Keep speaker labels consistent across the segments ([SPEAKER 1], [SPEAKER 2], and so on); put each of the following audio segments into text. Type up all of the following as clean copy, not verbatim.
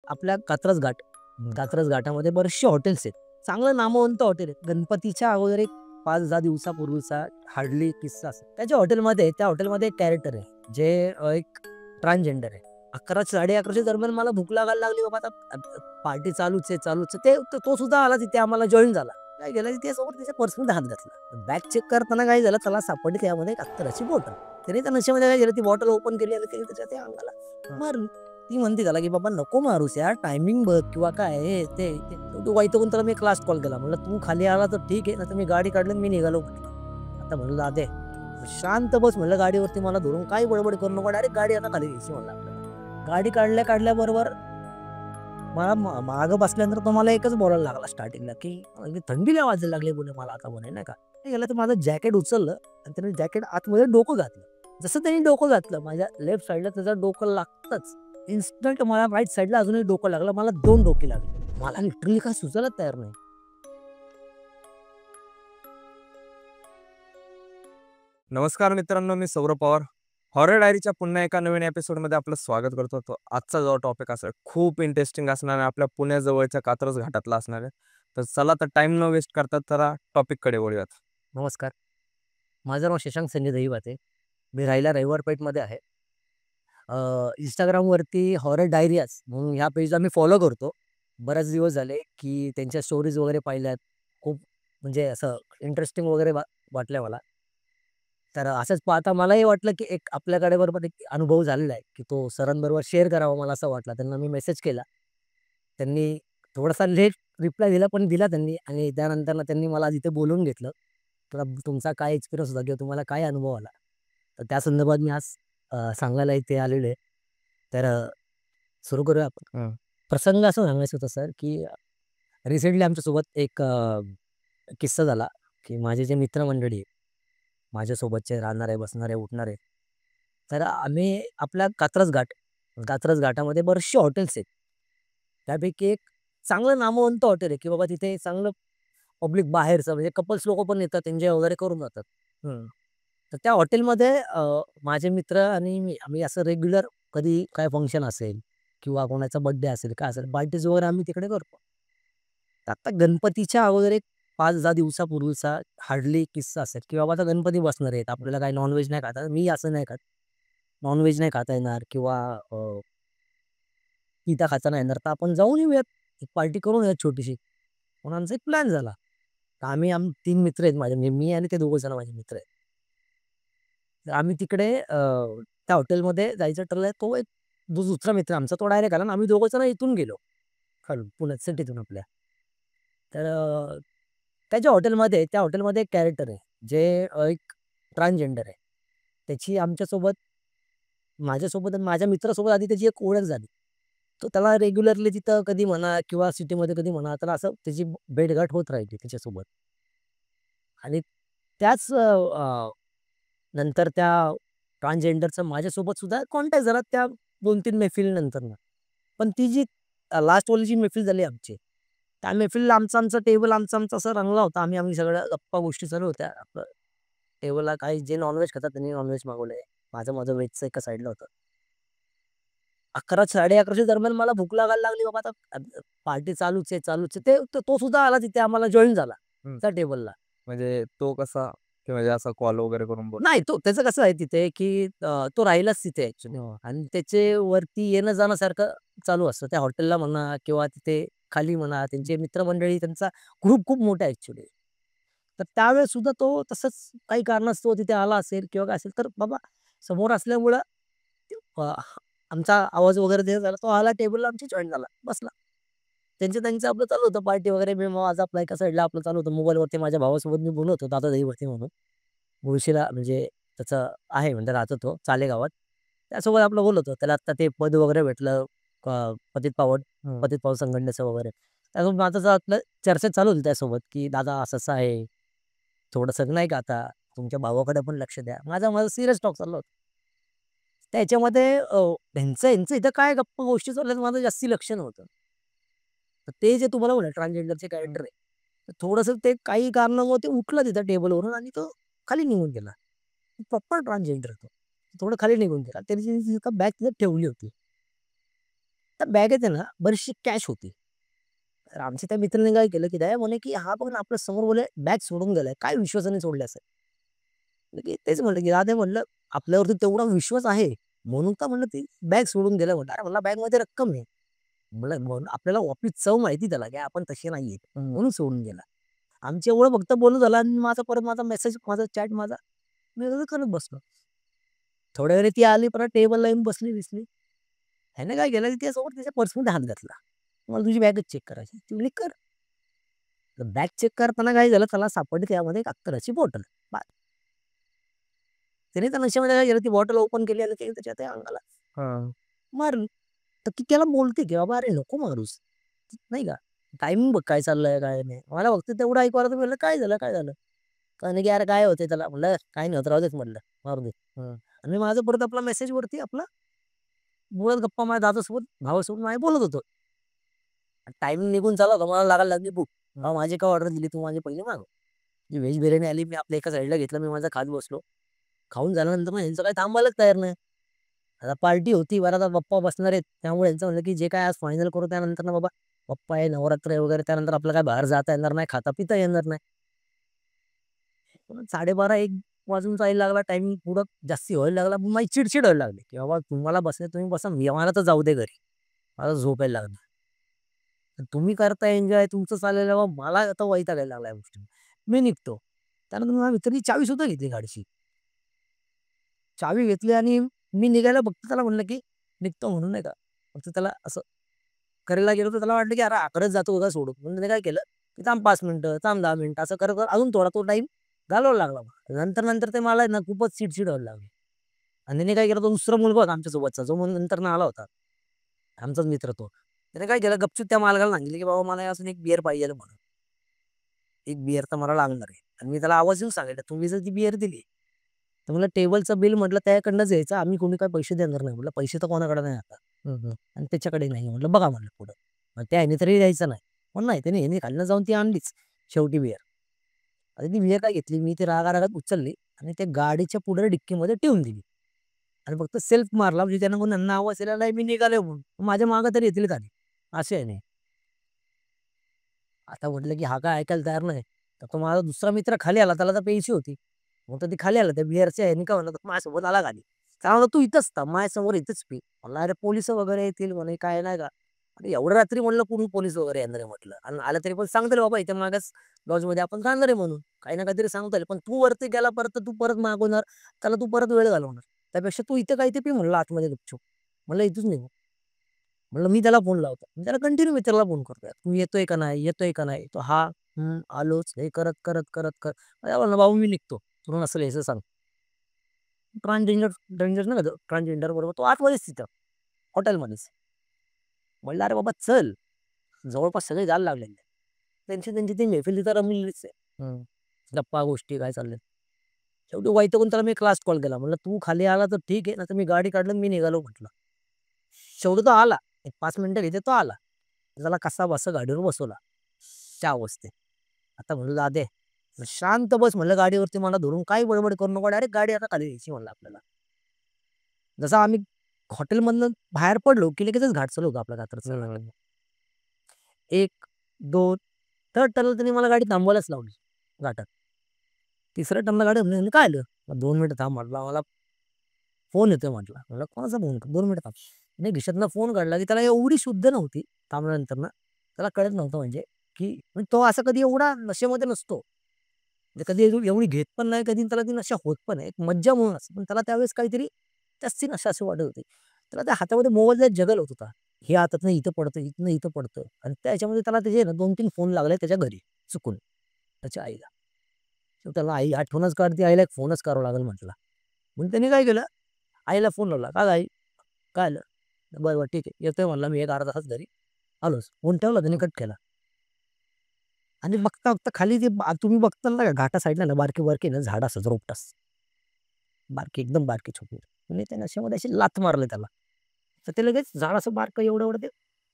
[SPEAKER 1] आपल्या कात्रज घाटामध्ये बरेचसे हॉटेल्स आहेत. चांगलं नामवंत हॉटेल आहे. गणपतीच्या अगोदर एक 5-10 दिवसापूर्वीचा हार्डली किस्सा असेल. त्या हॉटेलमध्ये एक कॅरेक्टर आहे, जे एक ट्रान्सजेंडर आहे. 11 11:30च्या दरम्यान मला भूक लागायला लागली बाबा, आता पार्टी चालूच आहे. तो सुद्धा आला तिथे, आम्हाला जॉइन झाला. काय केलं, त्याच्यासोबत त्याच्या पर्समध्ये हात घातला. बॅग चेक करताना काय झालं, त्याला सापडली त्यामध्ये एक अत्तराची बॉटल. त्याने त्या नशेमध्ये काय केलं, ती बॉटल ओपन केली आणि त्याने त्याच्या त्या अंगाला मारली. ती म्हणते त्याला की बाबा नको मारूस यार, टायमिंग बघ किंवा काय हे ते ते. तो वैतागून त्याला मी एक लास्ट कॉल केला. म्हणलं तू खाली आला तर ठीक आहे, नाही तर मी गाडी काढलं आणि मी निघालो म्हटलं. आता म्हणलं दादे शांत बस, म्हणलं गाडीवरती मला धरून काही बडबड करू नको, डायरेक्ट गाडी आता खाली घ्यायची म्हणलं आपल्याला. गाडी काढल्याबरोबर मला मागं बसल्यानंतर तो मला एकच बोलायला लागला स्टार्टिंगला, की थंडी लय वाजायला लागली बोले मला आता म्हणे, नाही का. काय केलं तर माझं जॅकेट उचललं आणि त्याने जॅकेट आतमध्ये डोकं घातलं. जसं त्यांनी डोकं घातलं, माझ्या लेफ्ट साईडला त्याचं डोकं लागतंच. इन्स्टंट मला राईट साईडला अजूनही डोकं लागलं. मला 2 डोके लागले. मला लिटरली काय सुचायलाच तयार नाही.
[SPEAKER 2] नमस्कार मित्रांनो, मी सौरभ पवार. हॉरर डायरीच्या पुन्हा एका नवीन एपिसोडमध्ये आपलं स्वागत करतो. तो आजचा जो टॉपिक असेल खूप इंटरेस्टिंग असणार आहे, आपल्या पुण्याजवळच्या कात्रज घाटातला असणार आहे. तर चला तर टाइम न वेस्ट करता तर टॉपिककडे वळूयात.
[SPEAKER 1] नमस्कार, माझं नाव शशांक संजय दहिवाते. मी राहायला रविवार पेठमध्ये आहे. इंस्टाग्रामवरती हॉरर डायरीज म्हणून ह्या पेजला मी फॉलो करतो. बरेच दिवस झाले की त्यांच्या स्टोरीज वगैरे पाहिल्यात. खूप म्हणजे असं इंटरेस्टिंग वगैरे वाटलं मला. तर असंच पाहता मलाही वाटलं की एक आपल्याकडे बरोबर एक अनुभव झालेला आहे, की तो सरांबरोबर शेअर करावा मला असं वाटलं. त्यांना मी मेसेज केला. त्यांनी थोडासा लेट रिप्लाय दिला, पण दिला त्यांनी. आणि त्यानंतरनं त्यांनी मला तिथे बोलवून घेतलं. तर तुमचा काय एक्सपिरियन्स होता किंवा तुम्हाला काय अनुभव आला? तर त्या संदर्भात मी आज सांगायला इथे आलेलो आहे. तर सुरू करूया आपण. प्रसंग असं सांगायचं होतं सर, की रिसेंटली आमच्यासोबत एक किस्सा झाला, की माझे जे मित्रमंडळी आहे, माझ्यासोबतचे राहणारे, बसणारे, उठणारे. तर आम्ही आपल्या कात्रज घाटामध्ये बरेचसे हॉटेल्स आहेत. त्यापैकी एक चांगलं नामवंत हॉटेल आहे, की बाबा तिथे चांगलं पब्लिक बाहेरचं म्हणजे कपल्स लोकं पण येतात, एन्जॉय वगैरे करून जातात. तर त्या हॉटेलमध्ये माझे मित्र आणि मी आम्ही असं रेग्युलर कधी काय फंक्शन असेल किंवा कोणाचा बर्थडे असेल, काय असेल, पार्टीज वगैरे आम्ही तिकडे करतो. तर आता गणपतीच्या अगोदर एक 5-10 दिवसापूर्वीचा हार्डली किस्सा असेल, की बाबा आता गणपती बसणार आहेत. आपल्याला काही नॉन-व्हेज नाही खाता. मी असं नाही खात. नॉन-व्हेज नाही खाता येणार किंवा पिता खाता नाही येणार. तर आपण जाऊन येऊयात. एक पार्टी करून येऊयात छोटीशी. म्हणून आमचा एक प्लॅन झाला. तर आम्ही 3 मित्र आहेत माझे. म्हणजे मी आणि ते दोघं जण माझे मित्र आहेत. तर आम्ही तिकडे त्या हॉटेलमध्ये जायचं ठरलंय. तो एक दुसरा मित्र आमचा तो डायरेक्ट आला आणि आम्ही दोघं जण इथून गेलो. खालून पुण्यात सिटीतून आपल्या. तर त्या हॉटेलमध्ये एक कॅरेक्टर आहे, जे एक ट्रान्सजेंडर आहे. त्याची माझ्यासोबत आणि माझ्या मित्रासोबत आधी त्याची एक ओळख झाली. तो त्याला रेग्युलरली तिथं कधी म्हणा किंवा सिटीमध्ये कधी म्हणा, तर असं त्याची भेटगाठ होत राहिली त्याच्यासोबत. आणि त्याच नंतर त्या ट्रान्सजेंडरचा माझ्यासोबत सुद्धा कॉन्टॅक्ट झाला त्या 2-3 मैफिलीनंतरनं. पण ती जी लास्टवाली जी मैफिल झाली आमची, त्या मैफिलीला आमचा टेबल आमचा असा रंगला होता. आम्ही सगळ्या गप्पा गोष्टी चालू होत्या. आपलं टेबलला काही जे नॉन-व्हेज खातात त्यांनी नॉन-व्हेज मागवलंय. माझं व्हेजचं एका साईडला होतं. 11 11:30च्या दरम्यान मला भूक लागायला लागली बाबा, आता पार्टी चालूच आहे. तो सुद्धा आला तिथे, आम्हाला जॉइन झाला त्या टेबलला.
[SPEAKER 2] म्हणजे तो कसा, की म्हणजे असा कॉल वगैरे करून बोल.
[SPEAKER 1] नाही, तो त्याचं कसं आहे तिथे, की तो राहिलाच तिथे ॲक्चुअली. आणि त्याचे वरती येणं-जाणं सारखं चालू असतं. त्या हॉटेलला म्हणा किंवा तिथे खाली म्हणा, त्यांचे मित्रमंडळी, त्यांचा ग्रुप खूप मोठा आहे ॲक्चुअली. तर त्यावेळेस सुद्धा तो तसंच काही कारणास्तव तिथे आला असेल किंवा काय असेल, तर बाबा समोर असल्यामुळं अ, आमचा आवाज वगैरे ते झाला. तो आला टेबलला, आमची जॉइन झाला, बसला. त्यांचं आपलं चालू होतं पार्टी वगैरे. मी माझं आपला एका साईडला आपलं चालू होतं. मोबाईलवरती माझ्या भावासोबत मी बोलत होतो, दादा दहीवरती म्हणून. मुळशीला म्हणजे त्याचं आहे म्हणजे राहतो तो चालेगावात. त्यासोबत आपलं बोलत होतो. त्याला आत्ता ते पद वगैरे भेटलं पतित पावन संघटनेचं वगैरे. त्यासोबत माझं आपलं चर्चा चालू होती त्यासोबत, की दादा असं-असं आहे. थोडंसं नाही का आता तुमच्या भावाकडे पण लक्ष द्या. माझा सीरियस टॉक चालला होता. त्याच्यामध्ये ह्यांचं इथं काय गप्पा गोष्टी चालल्यात माझं जास्ती लक्ष नव्हतं. तर ते जे तुम्हाला म्हणलं ट्रान्सजेंडरचे कॅरेक्टर आहे. तर थोडंसं ते काही कारणामुळे ते उठलं तिथं टेबलवरून आणि तो खाली निघून गेला. प्रॉपर ट्रान्सजेंडर तो. थोडं खाली निघून गेला. त्याची बॅग तिथे ठेवली होती. त्या बॅगेत आहे ना बरीचशी कॅश होती. तर आमच्या त्या मित्राने काय केलं, की दया म्हणे, की "हा बघ ना आपल्या समोर बोले बॅग सोडून गेलाय. काय विश्वासाने सोडली असेल?" म्हटलं की तेच म्हटलं, की "दादा म्हणलं आपल्यावरती तेवढा विश्वास आहे, म्हणून का म्हणलं ती बॅग सोडून गेला." म्हटलं, "अरे म्हणलं बॅगमध्ये रक्कम आहे." म्हणलं म्हणून आपल्याला ऑफिस चव माहिती त्याला, की आपण तसे नाहीये. म्हणून सोडून गेला. आमचं एवढं फक्त बोलणं झालं आणि परत माझा मेसेज, माझा चॅट मी असं करत बसलो. थोड्या वेळाने ती आली, परत टेबलला येऊन बसली-बिसली. ह्याने काय केलं, की त्यासोबत त्याच्या पर्समध्ये हात घातला. "मला तुझी बॅगच चेक करायची." ती म्हणली, "कर." बॅग चेक करताना काय झालं, त्याला सापडली त्यामध्ये एक अत्तराची बॉटल. बा त्याने त्या नशेमध्ये काय केलं, ती बॉटल ओपन केली आणि त्याने त्याच्या त्या अंगाला
[SPEAKER 2] हां.
[SPEAKER 1] मारली. तर ती त्याला बोलते, की "बाबा अरे नको मारूस." नाही का? टायमिंग बघ काय चाललंय, काय नाही. मला फक्त तेवढं ऐकू आलं, तर म्हणलं, "काय झालं, काय झालं?" का नाही, की "अरे काय होतंय त्याला?" म्हणलं, "काही नाही होत, राहू देत," म्हणलं, "मारू दे." हं. आणि मी माझं परत आपला मेसेजवरती आपला बोलत गप्पा माझ्या दादासोबत, भावासोबत माझ्या बोलत होतो. टायमिंग निघून चालला होता. मला लागायला लागली भूक. "बाबा माझी का ऑर्डर दिली तू? माझी पहिली मागव." जी व्हेज बिर्याणी आली. मी आपल्या एका साईडला घेतलं. मी माझा खात बसलो. खाऊन झाल्यानंतर मग ह्यांचं काही थांबायलाच तयार नाही. आता पार्टी होती. बरं आता पप्पा बसणार आहेत. त्यामुळे यांचं म्हणलं, की जे काय आज फायनल करू त्यानंतर ना बाबा पप्पा आहे, नवरात्र आहे वगैरे त्यानंतर आपल्याला काय बाहेर जाता येणार नाही, खाता-पिता येणार नाही. म्हणून 12:30-1 वाजून जायला लागला. टायमिंग पुढं जास्ती व्हायला लागला. मग माझी चिड व्हायला लागली, की बाबा तुम्हाला बसायचं तुम्ही बसा. मला तर जाऊ दे घरी. मला झोपायला लागणार. तुम्ही करताय एन्जॉय तुमचं चाललेलं आहे. मला आता वैताग यायला लागला या गोष्टी. मी निघतो. त्यानंतर माझ्या मित्राची चावी सुद्धा घेतली गाडीची. चावी घेतली आणि मी निघायला फक्त त्याला म्हणलं, की निघतो म्हणून नाही का. फक्त त्याला असं करायला गेलो तर त्याला वाटलं, की अरे करत जातो का सोडून. म्हणून त्याने काय केलं, की थांब 5 मिनिटं, थांब 10 मिनिटं असं करत अजून थोडा तो टाईम घालवायला लागला. नंतर ते मला आहे ना खूपच चिडचिड व्हायला लागली. आणि त्याने काय केलं, तो दुसरा मुलगा होता आमच्यासोबतचा, जो मग नंतर आला होता. आमचाच मित्र तो. त्याने काय केलं, गपचूप त्या मालकाला सांगितलं, की "बाबा मला अजून एक बिअर पाहिजे म्हणून. एक बिअर तर मला लागणार आहे." आणि मी त्याला आवाज देऊन सांगितलं, "तुम्ही जर ती बिअर दिली, तर म्हणलं टेबलचं बिल म्हटलं त्याच्याकडनंच यायचं. आम्ही कोणी काही पैसे देणार नाही." म्हटलं, "पैसे तर कोणाकडे नाही आता." आणि त्याच्याकडे नाही. म्हटलं, "बघा," म्हणलं, "पुढं." मग त्या ह्याने तरी द्यायचं नाही. पण नाही, त्याने ह्याने खालनं जाऊन ती आणलीच शेवटी बिअर. आता ती बिअर काय घेतली, मी ती रागा-रागात उचलली आणि त्या गाडीच्या पुढे डिक्कीमध्ये ठेवून दिली. आणि फक्त सेल्फ मारला म्हणजे त्यांना कोणाला आवाज दिला नाही, मी निघालोय म्हणून. माझ्या मागे तरी येतील का नाही? असे आहे नाही. आता म्हटलं, की हा काय ऐकायला तयार नाही. तर तो माझा दुसरा मित्र खाली आला, त्याला तर प्यायची होती. मग तर ती खाली आला. त्या बिअरच्या ह्यानी काय म्हणलं, माझ्यासोबत आला खाली. त्याला म्हणलं, "तू इथंच थांब, माझ्यासमोर इथंच पी." म्हणलं, "अरे पोलिस वगैरे येतील," म्हणे, "काय नाही का?" अरे एवढ्या रात्री म्हणलं कोण पोलीस वगैरे येणार आहे म्हटलं. आणि आलं तरी पण सांगता येईल बाबा इथे मागच लॉजमध्ये आपण जाणार आहे म्हणून. काही ना काहीतरी सांगता येईल. पण तू वरती गेला परत तर तू परत मागवणार, त्याला तू परत वेळ घालवणार. त्यापेक्षा तू इथं काही ते पी म्हणलं आतमध्ये गपचूप. म्हणलं इथूच निघू. म्हणलं मी त्याला फोन लावतो. मी त्याला कंटिन्यू मित्राला फोन करतोय. "तू येतोय का नाही? येतोय का नाही?" तो "हां, आलोच." हे करत. अरे म्हणलं, "बाबा मी निघतो. तुला नसेल यायचं सांग." ट्रान्सजेंडर नाही का ट्रान्सजेंडर बरोबर तो आतमध्येच तिथं हॉटेलमध्येच. म्हणलं, "अरे बाबा चल." जवळपास सगळे जायला लागलेले. त्यांची ती मैफिल तिथं रमलेलीच आहे. गप्पा गोष्टी काय चालल्यात. शेवटी वैतागून त्याला मी एक लास्ट कॉल केला. म्हणलं, "तू खाली आला तर ठीक आहे, नाहीतर मी गाडी काढलं आणि मी निघालो," म्हटलं. शेवटी तो आला. एक 5 मिनिटं घेते तो आला. त्याला कसाबसा गाडीवर बसवला. त्या अवस्थेत. आता म्हणलं, "दाद्या शांत बस," म्हणलं, "गाडीवरती मला धरून काही बडबड करू नको. डायरेक्ट गाडी आता खाली घ्यायची," म्हणलं आपल्याला. जसं आम्ही हॉटेलमधनं बाहेर पडलो, की लगेचच घाट चालू होता आपला कात्रजचा. 1, 2 3rd टर्नला त्यांनी मला गाडी थांबवायलाच लावली घाटात. 3ऱ्या टर्नला गाडी थांबली. म्हणलं, "काय झालं?" "2 मिनिटं थांब," म्हटलं, "मला फोन येतोय," म्हटलं. म्हणलं, "कोणाचा फोन? 2 मिनिटं थांब." त्याने खिशातनं फोन काढला, की त्याला एवढी शुद्ध नव्हती थांबल्यानंतरनं. त्याला कळत नव्हतं म्हणजे, की म्हणजे तो असा कधी एवढा नशेमध्ये नसतो. म्हणजे कधी एवढी घेत पण नाही, कधी त्याला ती नशा होत पण नाही. एक मज्जा म्हणून असते. पण त्याला त्यावेळेस काहीतरी जास्ती नशा अशी वाटत होती. त्याला त्या हातामध्ये मोबाईलचा जगल होत होता. हे हातातनं इथं पडतं, इथनं इथं पडतं आणि त्याच्यामध्ये त्याला त्याचे ना 2-3 फोन लागले त्याच्या घरी चुकून, त्याच्या आईला. तर त्याला आई आठवणच काढते, आईला एक फोनच करावा लागेल म्हटला. म्हणून त्याने काय केलं, आईला फोन लावला. "का गं आई? काय झालं?" "बरं, ठीक आहे. येतोय," म्हणला, "मी एक अर्धा तास घरी आलोच." फोन ठेवला त्याने कट केला. आणि बघता-बघता खाली ते तुम्ही बघताल ना घाटा साईडला ना बारकी-बारकी ना झाड असतात रोपटास. बारकी, एकदम बारकी छोटी. आणि त्या नशेमध्ये अशी लाथ मारली त्याला. तर ते लगेच झाड असं बारकं एवढं-एवढं ते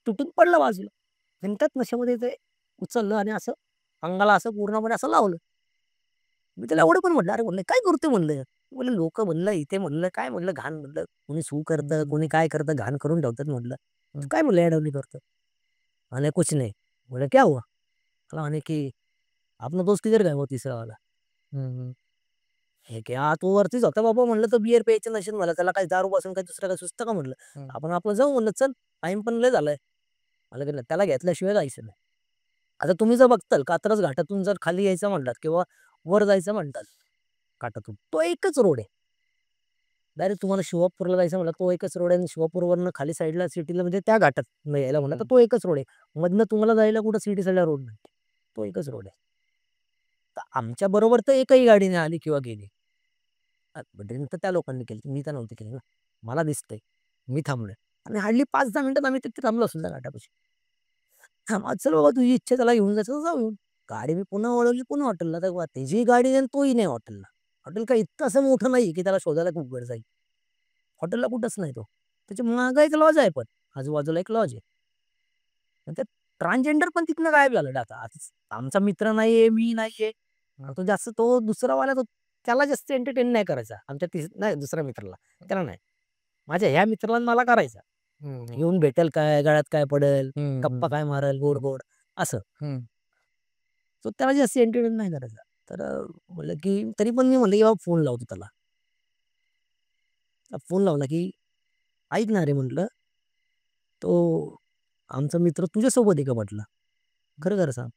[SPEAKER 1] तुटून पडलं बाजूला. मिनिटात नशेमध्ये ते उचललं आणि असं अंगाला असं पूर्णपणे असं लावलं. मी त्याला एवढं पण म्हटलं, "अरे," म्हणलं, "काय करतोय?" म्हणलं. म्हणलं, "लोकं म्हणलं इथे म्हणलं काय म्हणलं घाण म्हणलं. कोणी सू करतं, कोणी काय करतं, घाण करून ठेवतात म्हणलं. "तू काय म्हणलं येडवणी करतो?" म्हणे "कुछ नहीं." बोले "क्या हुआ?" मला म्हणे की "अपना दोस्त किधर गया वो तीसरा वाला?" हे की "हा तो वरतीच होता बाबा." म्हणलं "तो बिअर प्यायच्या नशेत मला त्याला काही दारू पासून काही दुसरं काही सुचतं का?" म्हणलं "आपण आपलं जाऊ." म्हणलं "चल टाईम पण लय झालाय." मला की त्याला घेतल्याशिवाय जायचं नाही. आता तुम्ही जर बघताल कात्रज घाटातून जर खाली यायचं म्हणलात किंवा वर जायचं म्हणतात घाटातून, तो एकच रोड आहे. डायरेक्ट तुम्हाला शिवापूरला जायचं म्हणलं तो एकच रोड आहे आणि शिवापूरवरनं खाली साईडला सिटीला म्हणजे त्या घाटात यायला म्हणलं तर तो एकच रोड आहे. मधनं तुम्हाला जायला कुठं सिटी साईडला रोड नाही. तो एकच रोड आहे. तर आमच्या बरोबर तर एकही गाडी नाही आली किंवा गेली. ड्रिंक तर त्या लोकांनी केली, मी तर नव्हती केली ना. मला दिसतंय. मी थांबलोय आणि हार्डली 5-10 मिनिटात आम्ही तिथे थांबलो असेल त्या घाटापाशी. हां, चल बाबा तुझी इच्छा त्याला घेऊन जायचं तर जाऊ घेऊन. गाडी मी पुन्हा वळवली, पुन्हा हॉटेलला. तर त्याची गाडी नाही आणि तोही नाही हॉटेलला. हॉटेल काय इतकं असं मोठं नाही की त्याला शोधायला खूप वेळ जाईल. हॉटेलला कुठंच नाही तो. त्याच्या मागे एक लॉज आहे पण. आजूबाजूला एक लॉज आहे. आणि त्या ट्रान्सजेंडर पण तिथनं गायब झालं आता. आमचा मित्र नाहीये, मी नाहीये. तो जास्त तो दुसरावाला तो त्याला जास्त एंटरटेन नाही करायचा. आमच्या नाही दुसऱ्या मित्राला. त्याला नाही. माझ्या ह्या मित्राला आणि मला करायचा. येऊन भेटेल काय, गळ्यात काय पडेल, गप्पा काय मारेल गोड-गोड असं. तो त्याला जास्त एंटरटेन नाही करायचा. तर म्हणलं की तरी पण मी म्हणलं की बाबा फोन लावतो त्याला. फोन लावला की "ऐक ना रे," म्हटलं, "तो आमचा मित्र तुझ्यासोबत आहे का?" म्हटलं. "खरं-खरं सांग."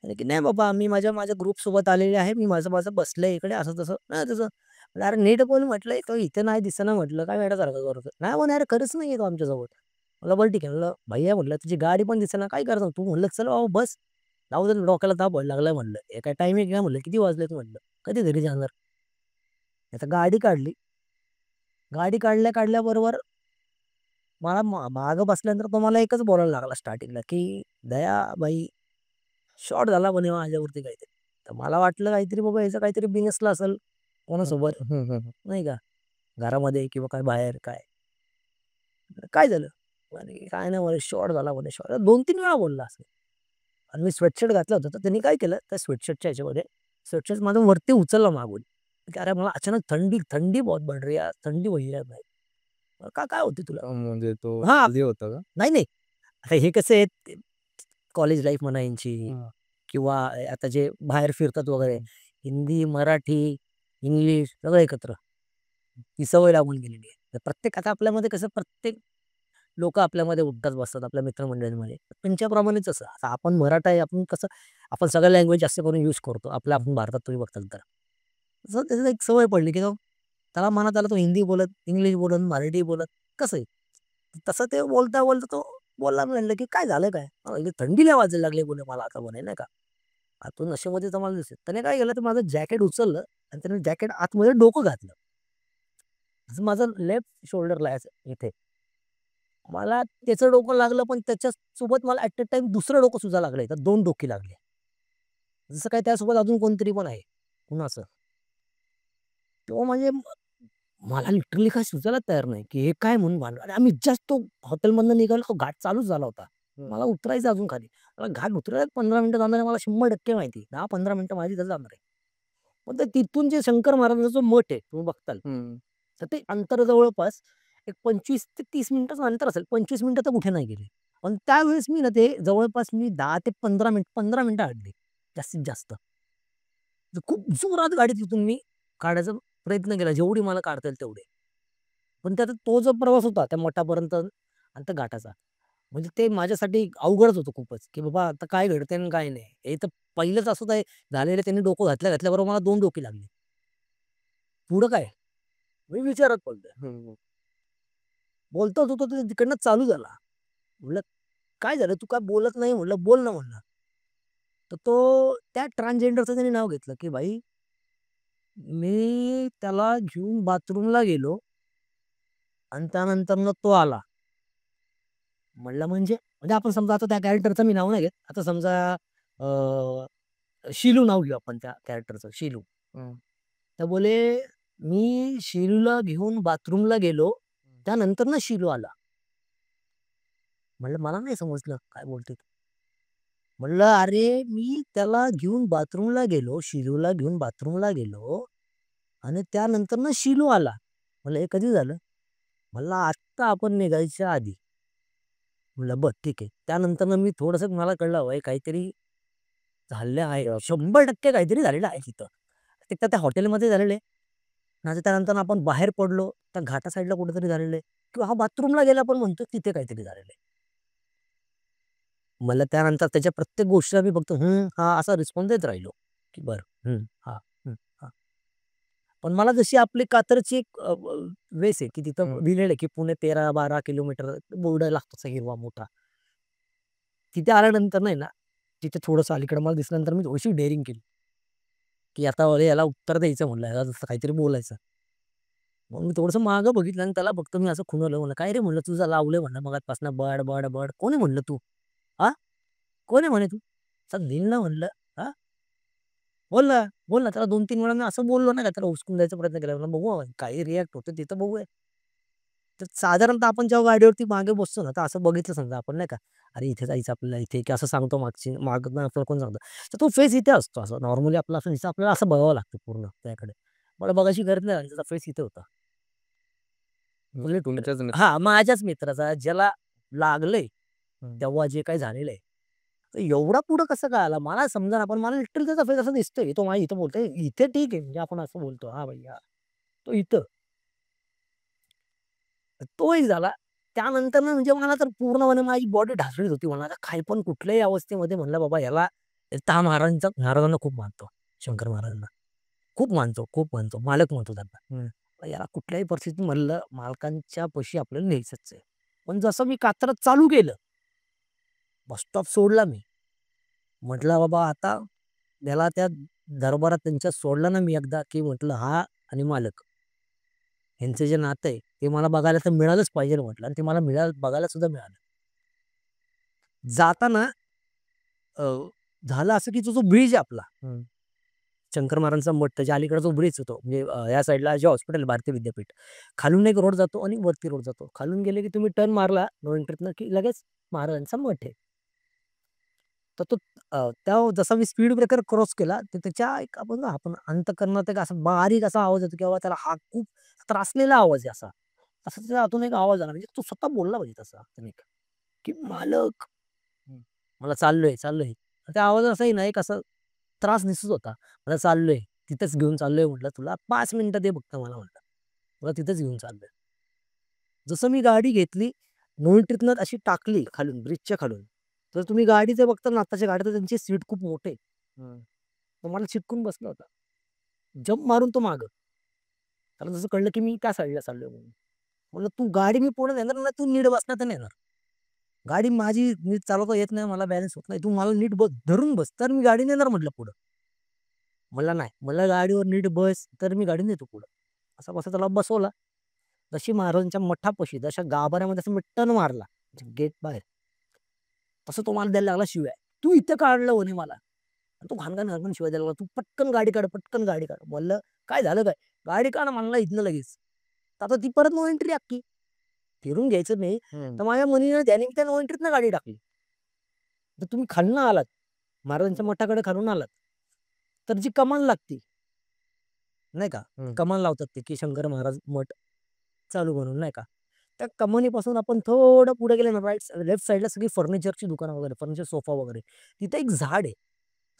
[SPEAKER 1] म्हणे की "नाही बाबा, मी माझ्या माझ्या ग्रुपसोबत आलेले आहे. मी माझं-माझं बसलोय इकडे असं-तसं." नाही तसं. म्हणलं, "अरे नीट बोल," म्हटलं, "तो इथे नाही दिसेना," म्हटलं, "काय वेड्यासारखं करतोय?" नाही म्हणे, "अरे खरंच नाहीये तो आमच्यासोबत." म्हणलं, "बरं ठीक आहे." म्हणलं, "भैय्या," म्हटलं, "तुझी गाडी पण दिसेना, काय करतो तू?" म्हणलं, "चल बाबा बस. जाऊ दे डोक्याला ताप व्हायला लागलाय," म्हणलं. "हे काय टाईम आहे का?" म्हणलं, "किती वाजलेत?" म्हणलं. "कधी घरी जाणार?" आता गाडी काढली. गाडी काढल्याबरोबर मला मागं बसल्यानंतर तो मला एकच बोलायला लागला स्टार्टिंगला, की "दया भाई शॉट झाला म्हणे माझ्यावरती काहीतरी." तर मला वाटलं काहीतरी बाबा ह्याचं काहीतरी बिनसलं असेल कोणासोबत, नाही का, घरामध्ये किंवा काय बाहेर काय. "काय झालं?" म्हणे, "काय नाही म्हणे शॉट झाला म्हणे शॉट." 2-3 वेळा बोलला असं. आणि मी स्वेटशर्ट घातला होता, तर त्यांनी काय केलं त्या स्वेटशर्टच्या ह्याच्यामध्ये स्वेटशर्ट माझं वरती उचलला मागून. की "अरे मला अचानक थंडी थंडी बहुत बढ़ रही है यार, ठंडी हुई है भाई." काय होते तुला?"
[SPEAKER 2] म्हणजे तो
[SPEAKER 1] हां.
[SPEAKER 2] हेल्दी होता का?
[SPEAKER 1] नाही, नाही. आता हे कसं आहे कॉलेज लाईफ म्हणा यांची किंवा आता जे बाहेर फिरतात वगैरे, हिंदी, मराठी, इंग्लिश सगळं एकत्र. ही सवय लागून गेलेली आहे. तर प्रत्येक आता आपल्यामध्ये कसं प्रत्येक लोकं आपल्यामध्ये उठतात बसतात आपल्या मित्रमंडळींमध्ये. त्यांच्याप्रमाणेच असं. आता आपण मराठा आहे, आपण कसं आपण सगळ्या लँग्वेज जास्त करून यूज करतो. आपल्या आपण भारतात तुम्ही बघताल तर. तसं त्याची एक सवय पडली, की तो त्याला मनात आलं तो हिंदी बोलत, इंग्लिश बोलत, मराठी बोलत कसंही. तसं ते बोलता-बोलता तो बोलला म्हणलं, की "काय झालं काय?" "थंडी लय वाजायला लागली" बोले मला आता म्हणे नाही का. तो नशेमध्ये तर मला दिसेल. त्याने काय केलं, तर माझं जॅकेट उचललं आणि त्याने जॅकेट आतमध्ये डोकं घातलं. असं माझं लेफ्ट शोल्डरला आहे असं इथे. मला त्याचं डोकं लागलं, पण त्याच्यासोबत मला ॲट अ टाईम दुसरं डोकं सुद्धा लागलंय. तर 2 डोकी लागली. जसं काय त्यासोबत अजून कोणतरी पण आहे. कुणाचं. तेव्हा म्हणजे मला लिटरली काही सुचायला तयार नाही, की हे काय म्हणून भांडण आणि आम्ही जस्ट तो हॉटेलमधनं निघालो, तो घाट चालूच झाला होता. मला उतरायचं अजून खाली. मला घाट उतरायला 15 मिनिटं जाणार आहे मला 100% माहिती आहे. 10-15 मिनिटं माझी तिथं जाणार आहे. पण ते तिथून जे शंकर महाराजांचा जो मठ आहे, तुम्ही बघताल. तर ते अंतर जवळपास एक 25 ते 30 मिनिटाचं अंतर असेल. 25 मिनिटं तर कुठे नाही गेले. पण त्यावेळेस मी ना ते जवळपास मी 10 ते 15 मिनिटं अडली जास्तीत जास्त. तर खूप जोरात गाडी तिथून मी काढायचा प्रयत्न केला, जेवढी मला काढता येईल तेवढी. पण त्यात तो जो प्रवास होता त्या मठापर्यंत आणि त्या घाटाचा, म्हणजे ते माझ्यासाठी अवघडच होतं खूपच, की बाबा आता काय घडतंय आणि काय नाही. हे तर पहिलंच असं काय झालेलं त्यांनी डोकं घातल्याबरोबर मला 2 डोकी लागली. पुढं काय? मी विचारात पडलोय. बोलतोच होतो तर तिकडनं चालू झाला. म्हटलं, "काय झालं? तू काय बोलत नाही?" म्हटलं, "बोल ना," म्हणलं. तर तो त्या ट्रान्सजेंडरचं त्याने नाव घेतलं, की भाई मी त्याला घेऊन बाथरूमला गेलो आणि त्यानंतरनं तो आला. म्हणलं म्हणजे? म्हणजे आपण समजा आता त्या कॅरेक्टरचं मी नाव नाही घेत. आता समजा शिलू नाव घेऊ आपण त्या कॅरेक्टरचं शिलू. तर बोले, "मी शिलूला घेऊन बाथरूमला गेलो, त्यानंतरनं शिलू आला." म्हणलं, "मला नाही समजलं काय बोलतोय तू?" म्हणलं, "अरे, मी त्याला घेऊन बाथरूमला गेलो, शिलूला घेऊन बाथरूमला गेलो आणि त्यानंतरनं शिलू आला." म्हणलं, "हे कधी झालं?" म्हणला, "आत्ता आपण निघायच्या आधी." म्हणलं बरं ठीक आहे. त्यानंतर मी थोडंसं मला कळलं "होय काहीतरी झालेलं आहे. 100% काहीतरी झालेलं आहे तिथं." एकतर त्या हॉटेलमध्ये झालेलं आहे. नाहीतर त्यानंतर आपण बाहेर पडलो, त्या घाटा साईडला कुठेतरी झालेलं आहे किंवा हा बाथरूमला गेला पण म्हणतो तिथे काहीतरी झालेलं आहे. मला त्यानंतर त्याच्या प्रत्येक गोष्टीला मी फक्त "हं, हां" असा रिस्पॉन्स देत राहिलो, की "बरं, हं, हां, हं, हां." पण मला जशी आपली कात्रजची एक वेस आहे, की तिथं लिहिलेलं आहे, की पुणे 13-12 किलोमीटर बोर्ड लागतो असा हिरवा मोठा. तिथे आल्यानंतर नाही ना, तिथे थोडंसं अलीकडे मला दिसल्यानंतर मी थोडीशी डेअरिंग केली, की आता अरे याला उत्तर द्यायचं म्हणलं, ह्याला जसं काहीतरी बोलायचं. मग मी थोडंसं मागं बघितलं आणि त्याला फक्त मी असं खुणवलं म्हणलं, "काय रे?" म्हणलं, "तुझं लावलंय म्हणलं मगाचपासून बड, बड, बड. कोण आहे म्हणलं तू? हां? कोण आहे म्हणे तू? असा नील ना म्हणलं, हां? बोल ना, बोल ना." त्याला 2-3 वेळा मी असं बोललो नाही का, त्याला हुसकून द्यायचा प्रयत्न केला. म्हणलं, "बघू काही रिएक्ट होतं तिथं बघूया." तर साधारणतः आपण जेव्हा गाडीवरती मागे बसतो ना, तर असं बघितलं समजा आपण नाही का, "अरे इथे जायचं आपल्याला इथे," की असं सांगतो मागनं आपल्याला कोण सांगतं. तर तो फेस इथे असतो असं नॉर्मली आपला असं दिसतं आपल्याला असं बघावं लागतं पूर्ण त्याकडे. मला बघायची गरज नाही त्याचा फेस इथे होता.
[SPEAKER 2] म्हणजे तुमच्याच मित्र.
[SPEAKER 1] हां, माझ्याच मित्राचा ज्याला लागलंय, तेव्हा जे काही झालेलं आहे. तर एवढा पुढं कसं काय आला? मला समजेना पण मला लिटरली त्याचा फेस असा दिसतोय. तो माझ्या इथं बोलतोय. इथे ठीक आहे म्हणजे आपण असं बोलतो, "हां भैय्या." तो इथं. तो एक झाला. त्यानंतर ना म्हणजे मला तर पूर्णपणे माझी बॉडी ढासळीत होती. मला आता काही पण कुठल्याही अवस्थेमध्ये म्हणलं बाबा ह्याला महाराजांना खूप मानतो. शंकर महाराजांना. खूप मानतो, खूप मानतो. मालक म्हणतो त्यांना. याला कुठल्याही परिस्थितीत म्हणलं मालकांच्या पाशी आपल्याला न्यायचंच आहे. पण जसं मी कात्रज चालू केलं, बस स्टॉप सोडला मी. म्हटलं बाबा आता त्याला त्या दरबारात त्यांच्या सोडलं ना मी एकदा, की म्हटलं हा आणि मालक यांचं जे नातं आहे, ते मला बघायला तर मिळालंच पाहिजे म्हटलं आणि ते मला बघायला सुद्धा मिळालं. जाताना अ, झालं असं की तो जो ब्रिज आहे आपला, शंकर महाराजांचा मठ त्याच्या अलीकडे जो ब्रिज होतो म्हणजे या साईडला जे हॉस्पिटल भारतीय विद्यापीठ. खालून एक रोड जातो आणि वरती रोड जातो. खालून गेले की तुम्ही टर्न मारला नो एंट्रीतनं की लगेच महाराजांचा मठ आहे. तर तो त्या जसा मी स्पीड ब्रेकर क्रॉस केला, तर त्याच्या एक आपण अंतःकरणात एक असा बारीक असा आवाज येतो किंवा त्याला हा खूप त्रासलेला आवाज आहे असा. असा त्याच्या आतून एक आवाज आला म्हणजे तो स्वतः बोलला पाहिजे तसा नाही का, की "मालक, मला चाललोय, चाललोय." त्या आवाजात असाही ना एक असा त्रास दिसत होता. "मला चाललोय, तिथेच घेऊन चाललोय" म्हटलं, "तुला 5 मिनिटं दे फक्त मला" म्हटलं. "तुला तिथेच घेऊन चाललोय." जसं मी गाडी घेतली, नो एंट्रीतनं अशी टाकली खालून ब्रिजच्या खालून. तर तुम्ही गाडी जर बघता ना आत्ताच्या गाड्या तर त्यांची सीट खूप मोठे आहे. तो मला चिटकून बसला होता. जंप मारून तो मागं. त्याला जसं कळलं की मी त्या साईडला चाललोय म्हणून. म्हणलं, "तू गाडी मी पुढे नेणार ना, तू नीट बसणार तर नेणार. गाडी माझी नीट चालवता येत नाही, मला बॅलन्स होत नाही. तू मला नीट बस धरून बस, तर मी गाडी नेणार" म्हटलं पुढं. म्हणला, "नाही, मला गाडीवर नीट बस, तर मी गाडी नेतो पुढं." असा-बसा त्याला बसवला. जशी महाराजांच्या मठापाशी जशा गाभाऱ्यामध्ये असं मी टर्न मारला, गेट बाहेर. तसं तो मला द्यायला लागला शिव्या. "तू इथं का आणलं?" म्हणे मला. आणि तो घाण-घाण शिव्या द्यायला लागला. "तू पटकन गाडी काढ, पटकन गाडी काढ." म्हणलं, "काय झालं काय?" "गाडी काढ" म्हणला इथनं लगेच. तर आता ती परत नो एंट्री अख्खी. फिरून घ्यायचं नाही. तर माझ्या मुलीने त्यानिमित्त नो एंट्रीतनं गाडी टाकली. तर तुम्ही खालनं आलात, महाराजांच्या मठाकडे खालून आलात, तर जी कमान लागते, नाही का? कमान लावतात ते, की शंकर महाराज मठ चालू म्हणून नाही का? त्या कमानीपासून आपण थोडं पुढे गेले ना लेफ्ट साइडला सगळी फर्निचरची दुकानं वगैरे, फर्निचर सोफा वगैरे. तिथे एक झाड आहे.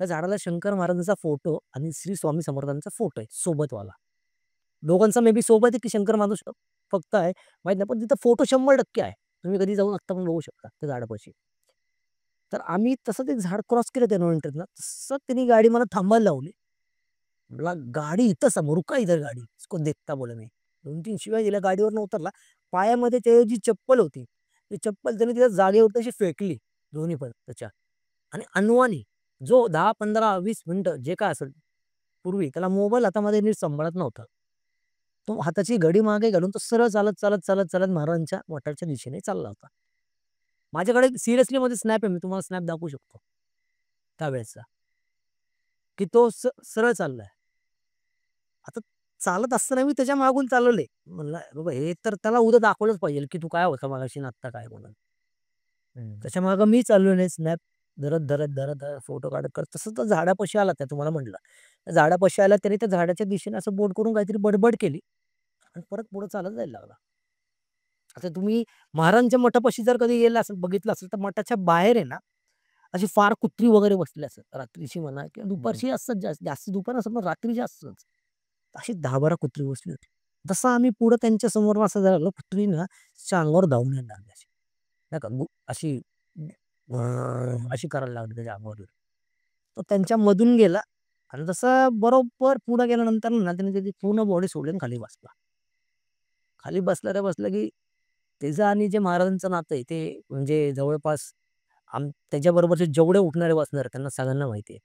[SPEAKER 1] त्या झाडाला शंकर महाराजांचा फोटो आणि श्री स्वामी समर्थांचा फोटो आहे सोबतवाला. दोघांचा मे बी सोबत आहे की शंकर महाराज फक्त आहे माहीत नाही. पण तिथं फोटो 100% आहे. तुम्ही कधी जाऊन आत्ता पण बघू शकता त्या झाडापाशी. तर आम्ही तसं ते झाड क्रॉस केलं त्या नो एंट्रीतनं. तसं त्यांनी गाडी मला थांबायला लावली. म्हणला, "गाडी इथं समोर, रुका इधर गाडी, इसको देखता" बोला मी. 2-3 शिव्या दिल्या, गाडीवरनं उतरला. पायामध्ये त्याची जी चप्पल होती, ती चप्पल त्याने तिच्या जागेवरती अशी फेकली, दोन्ही पण त्याच्या आणि अनवाणी जो 10, 15, 20 मिनिटं जे काय असेल, पूर्वी त्याला मोबाईल हातामध्ये नीट सांभाळत नव्हता. तो हाताची घडी मागे घालून तो सरळ चालत, चालत, चालत, चालत महाराजांच्या मठाच्या दिशेने चालला होता. माझ्याकडे सिरियसली मध्ये स्नॅप आहे, मी तुम्हाला स्नॅप दाखवू शकतो त्यावेळेसचा, की तो सरळ चाललाय. आता चालत असताना मी त्याच्या मागून चालवले. म्हणलं, "बाबा हे तर त्याला उद्या दाखवलंच पाहिजे, की तू काय होता मगाशी आणि आत्ता काय म्हणून." त्याच्या मागे मी चाललोय आणि स्नॅप धरत, धरत, धरत, धरत फोटो काढत, काढत तसं तो झाडापाशी आला त्या तुम्हाला म्हटलं. त्या झाडापाशी आला त्याने त्या झाडाच्या दिशेने असं बोट करून काहीतरी बडबड केली आणि परत पुढे चालत जायला लागला. आता तुम्ही महाराजांच्या मठापाशी जर कधी गेला असेल, बघितलं असेल, तर मठाच्या बाहेर आहे ना, अशी फार कुत्री वगैरे बसलेली असतात. रात्रीची म्हणा किंवा दुपारची असतात, जास्त दुपार नसतात, पण रात्रीची असतात. अशी 10-12 कुत्री बसली होती. तसं आम्ही पुढे त्यांच्या समोरून असं झालं, कुत्री ना तिच्या अंगावर धावून यायला लागली अशी. नाही का, अशी अशी करायला लागली त्याच्या अंगावर. तो त्यांच्या मधून गेला आणि जसं बरोबर पुढे गेल्यानंतर ना त्याने त्याची पूर्ण बॉडी सोडली आणि खाली बसला. खाली बसला रे बसला, की त्याचं आणि जे महाराजांचं नातं आहे ते म्हणजे जवळपास त्याच्याबरोबरचे जेवढे उठणारे बसणारे त्यांना सगळ्यांना माहिती आहे.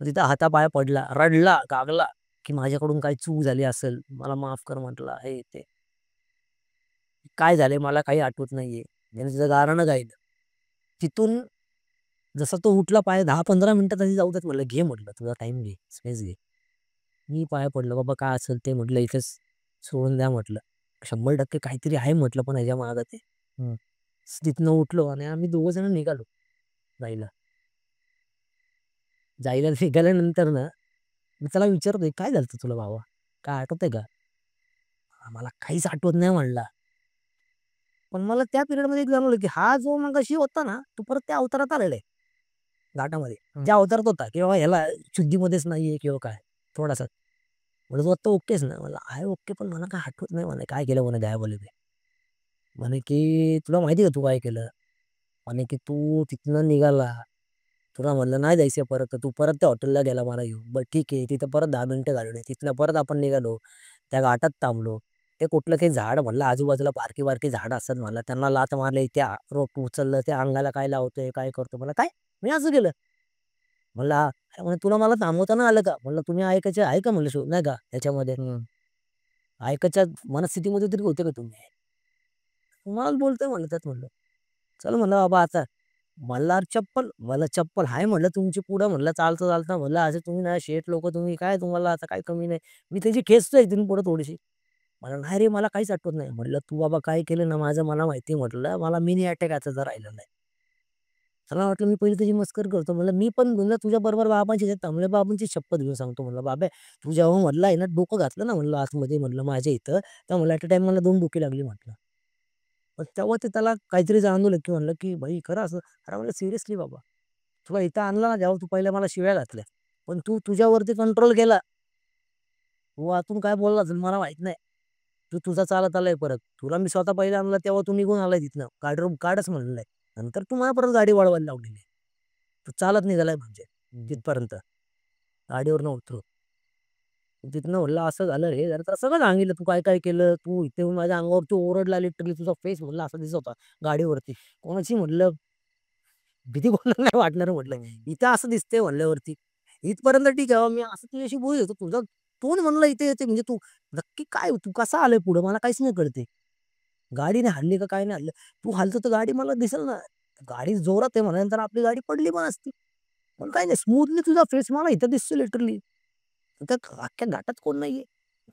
[SPEAKER 1] मग तिथं हातापाया पडला, रडला, गागला, की माझ्याकडून काही चूक झाली असेल, मला माफ कर म्हटला, हे ते. काय झालंय मला काही आठवत नाहीये. त्याने तिचं गाऱ्हाणं गायलं. तिथून जसा तो उठला पाय 10-15 मिनिटात आधी जाऊ देत म्हटलं, "घे," म्हटलं, "तुझा टाईम घे, स्पेस घे." मी पाया पडलो, "बाबा काय असेल ते," म्हटलं, "इथेच सोडून द्या," म्हटलं. 100% काहीतरी आहे म्हटलं पण ह्याच्या मागं ते. हं. तिथनं उठलो आणि आम्ही दोघं जण निघालो जायला. जायला निघाल्यानंतर ना, मी त्याला विचारतोय, "काय झालं तुला भावा? काय आठवतंय का?" "मला काहीच आठवत नाही," म्हणला. पण मला त्या पिरियडमध्ये एक जाणवलं, की हा जो मगाशी होता ना, तो परत त्या अवतारात आलेला आहे घाटामध्ये. ज्या अवतारात होता किंवा ह्याला शुद्धीमध्येच नाहीये किंवा काय थोडासा. म्हणलं, "तू आता ओकेच ना?" म्हणला, "आहे ओके, पण मला काय आठवत नाही," म्हणे, "काय केलं?" म्हणे, "गायब ते." म्हणे, की "तुला माहिती आहे का तू काय केलं?" म्हणे, की "तू तिथनं निघाला. तुला म्हणलं नाही जायचं परत, तर तू परत त्या हॉटेलला गेला मला घेऊन. बरं ठीक आहे." तिथं परत 10 मिनिटं घालवली. तिथनं परत आपण निघालो. त्या घाटात थांबलो. ते कुठलं ते झाड म्हणलं आजूबाजूला बारकी-बारकी झाडं असतात म्हणलं. त्यांना लाथ मारली, त्या रोप उचललं, त्या अंगाला काय लावतोय, काय करतोय? म्हणलं, "काय? मी असं केलं?" म्हणलं, "हां." अरे म्हणे, "तुला मला थांबवता नाही आलं का?" म्हणलं, "तुम्ही ऐकायचे आहे का?" म्हणलं, नाही का त्याच्यामध्ये. ऐकायच्या मनस्थितीमध्ये तरी होते का तुम्ही? मलाच बोलतोय म्हणलं त्यात म्हणलं. चल म्हणलं बाबा आता मल्हार चप्पल, मला चप्पल आहे म्हणलं तुमची पुढं म्हणलं चालता-चालता म्हणलं असं तुम्ही ना शेठ लोकं तुम्ही काय तुम्हाला आता काही कमी नाही. मी त्याची खेचतोय इथून पुढे थोडीशी. मला नाही रे मला काहीच आठवत नाही. म्हटलं तू बाबा काय केलं ना माझं मला माहिती आहे म्हटलं. मला मिनी अटॅक यायचा राहिलेला नाही. मला वाटलं मी पहिली त्याची मस्करी करतो. म्हणलं मी पण म्हणलं तुझ्याबरोबर बाबांची तांबळे बाबांची शपथ घेऊन सांगतो म्हणलं, "बाबा तू जेव्हा म्हटलं आहे ना डोकं घातलं ना म्हणलं आतमध्ये म्हणलं माझ्या इथं, तेव्हा मला ॲट अ टाईम मला 2 डोकी लागली" म्हटलं. पण तेव्हा ते त्याला काहीतरी जाणवलं, की म्हणलं, की "भाई खरं असं?" अरे म्हणलं, "सिरियसली बाबा, तुला इथं आणलं ना जेव्हा तू पहिल्या मला शिव्या घातल्या. पण तू तुझ्यावरती कंट्रोल केला. तू आतून काय बोलला असेल मला माहीत नाही. तू तुझा चालत आलाय परत. तुला मी स्वतः पहिला आणलं तेव्हा तू निघून आलाय तिथनं. गाडीवरून काढच म्हणलेलं आहे. नंतर तू मला परत गाडी वळवायला लावलेली आहे. तू चालत निघालाय म्हणजे तिथपर्यंत. गाडीवरनं उतरून. तिथनं म्हणलं असं झालं रे, जरा सगळं सांगितलं. तू काय-काय केलं? तू इथे येऊन माझ्या अंगावरती ओरडला लिटरली. तुझा फेस म्हणलं असा दिसत होता गाडीवरती. कोणाची म्हणलं भीती कोणाला नाही वाटणार म्हटलं. इथं असं दिसतंय म्हणल्यावरती. इथपर्यंत ठीक आहे. मी असं तुझ्याशी बोलत होतो. तुझं तोंड म्हणलं इथे येते म्हणजे तू नक्की काय तू कसा आलाय पुढं मला काहीच नाही कळते. गाडीने हाणली का काय नाही हाणलं. तू हालतो तर गाडी मला दिसेल ना. गाडी जोरात आहे म्हणल्यानंतर आपली गाडी पडली पण असती. पण काही नाही स्मूथली तुझा फेस मला इथं दिसतो लिटरली. त्या अख्ख्या घाटात कोण नाहीये.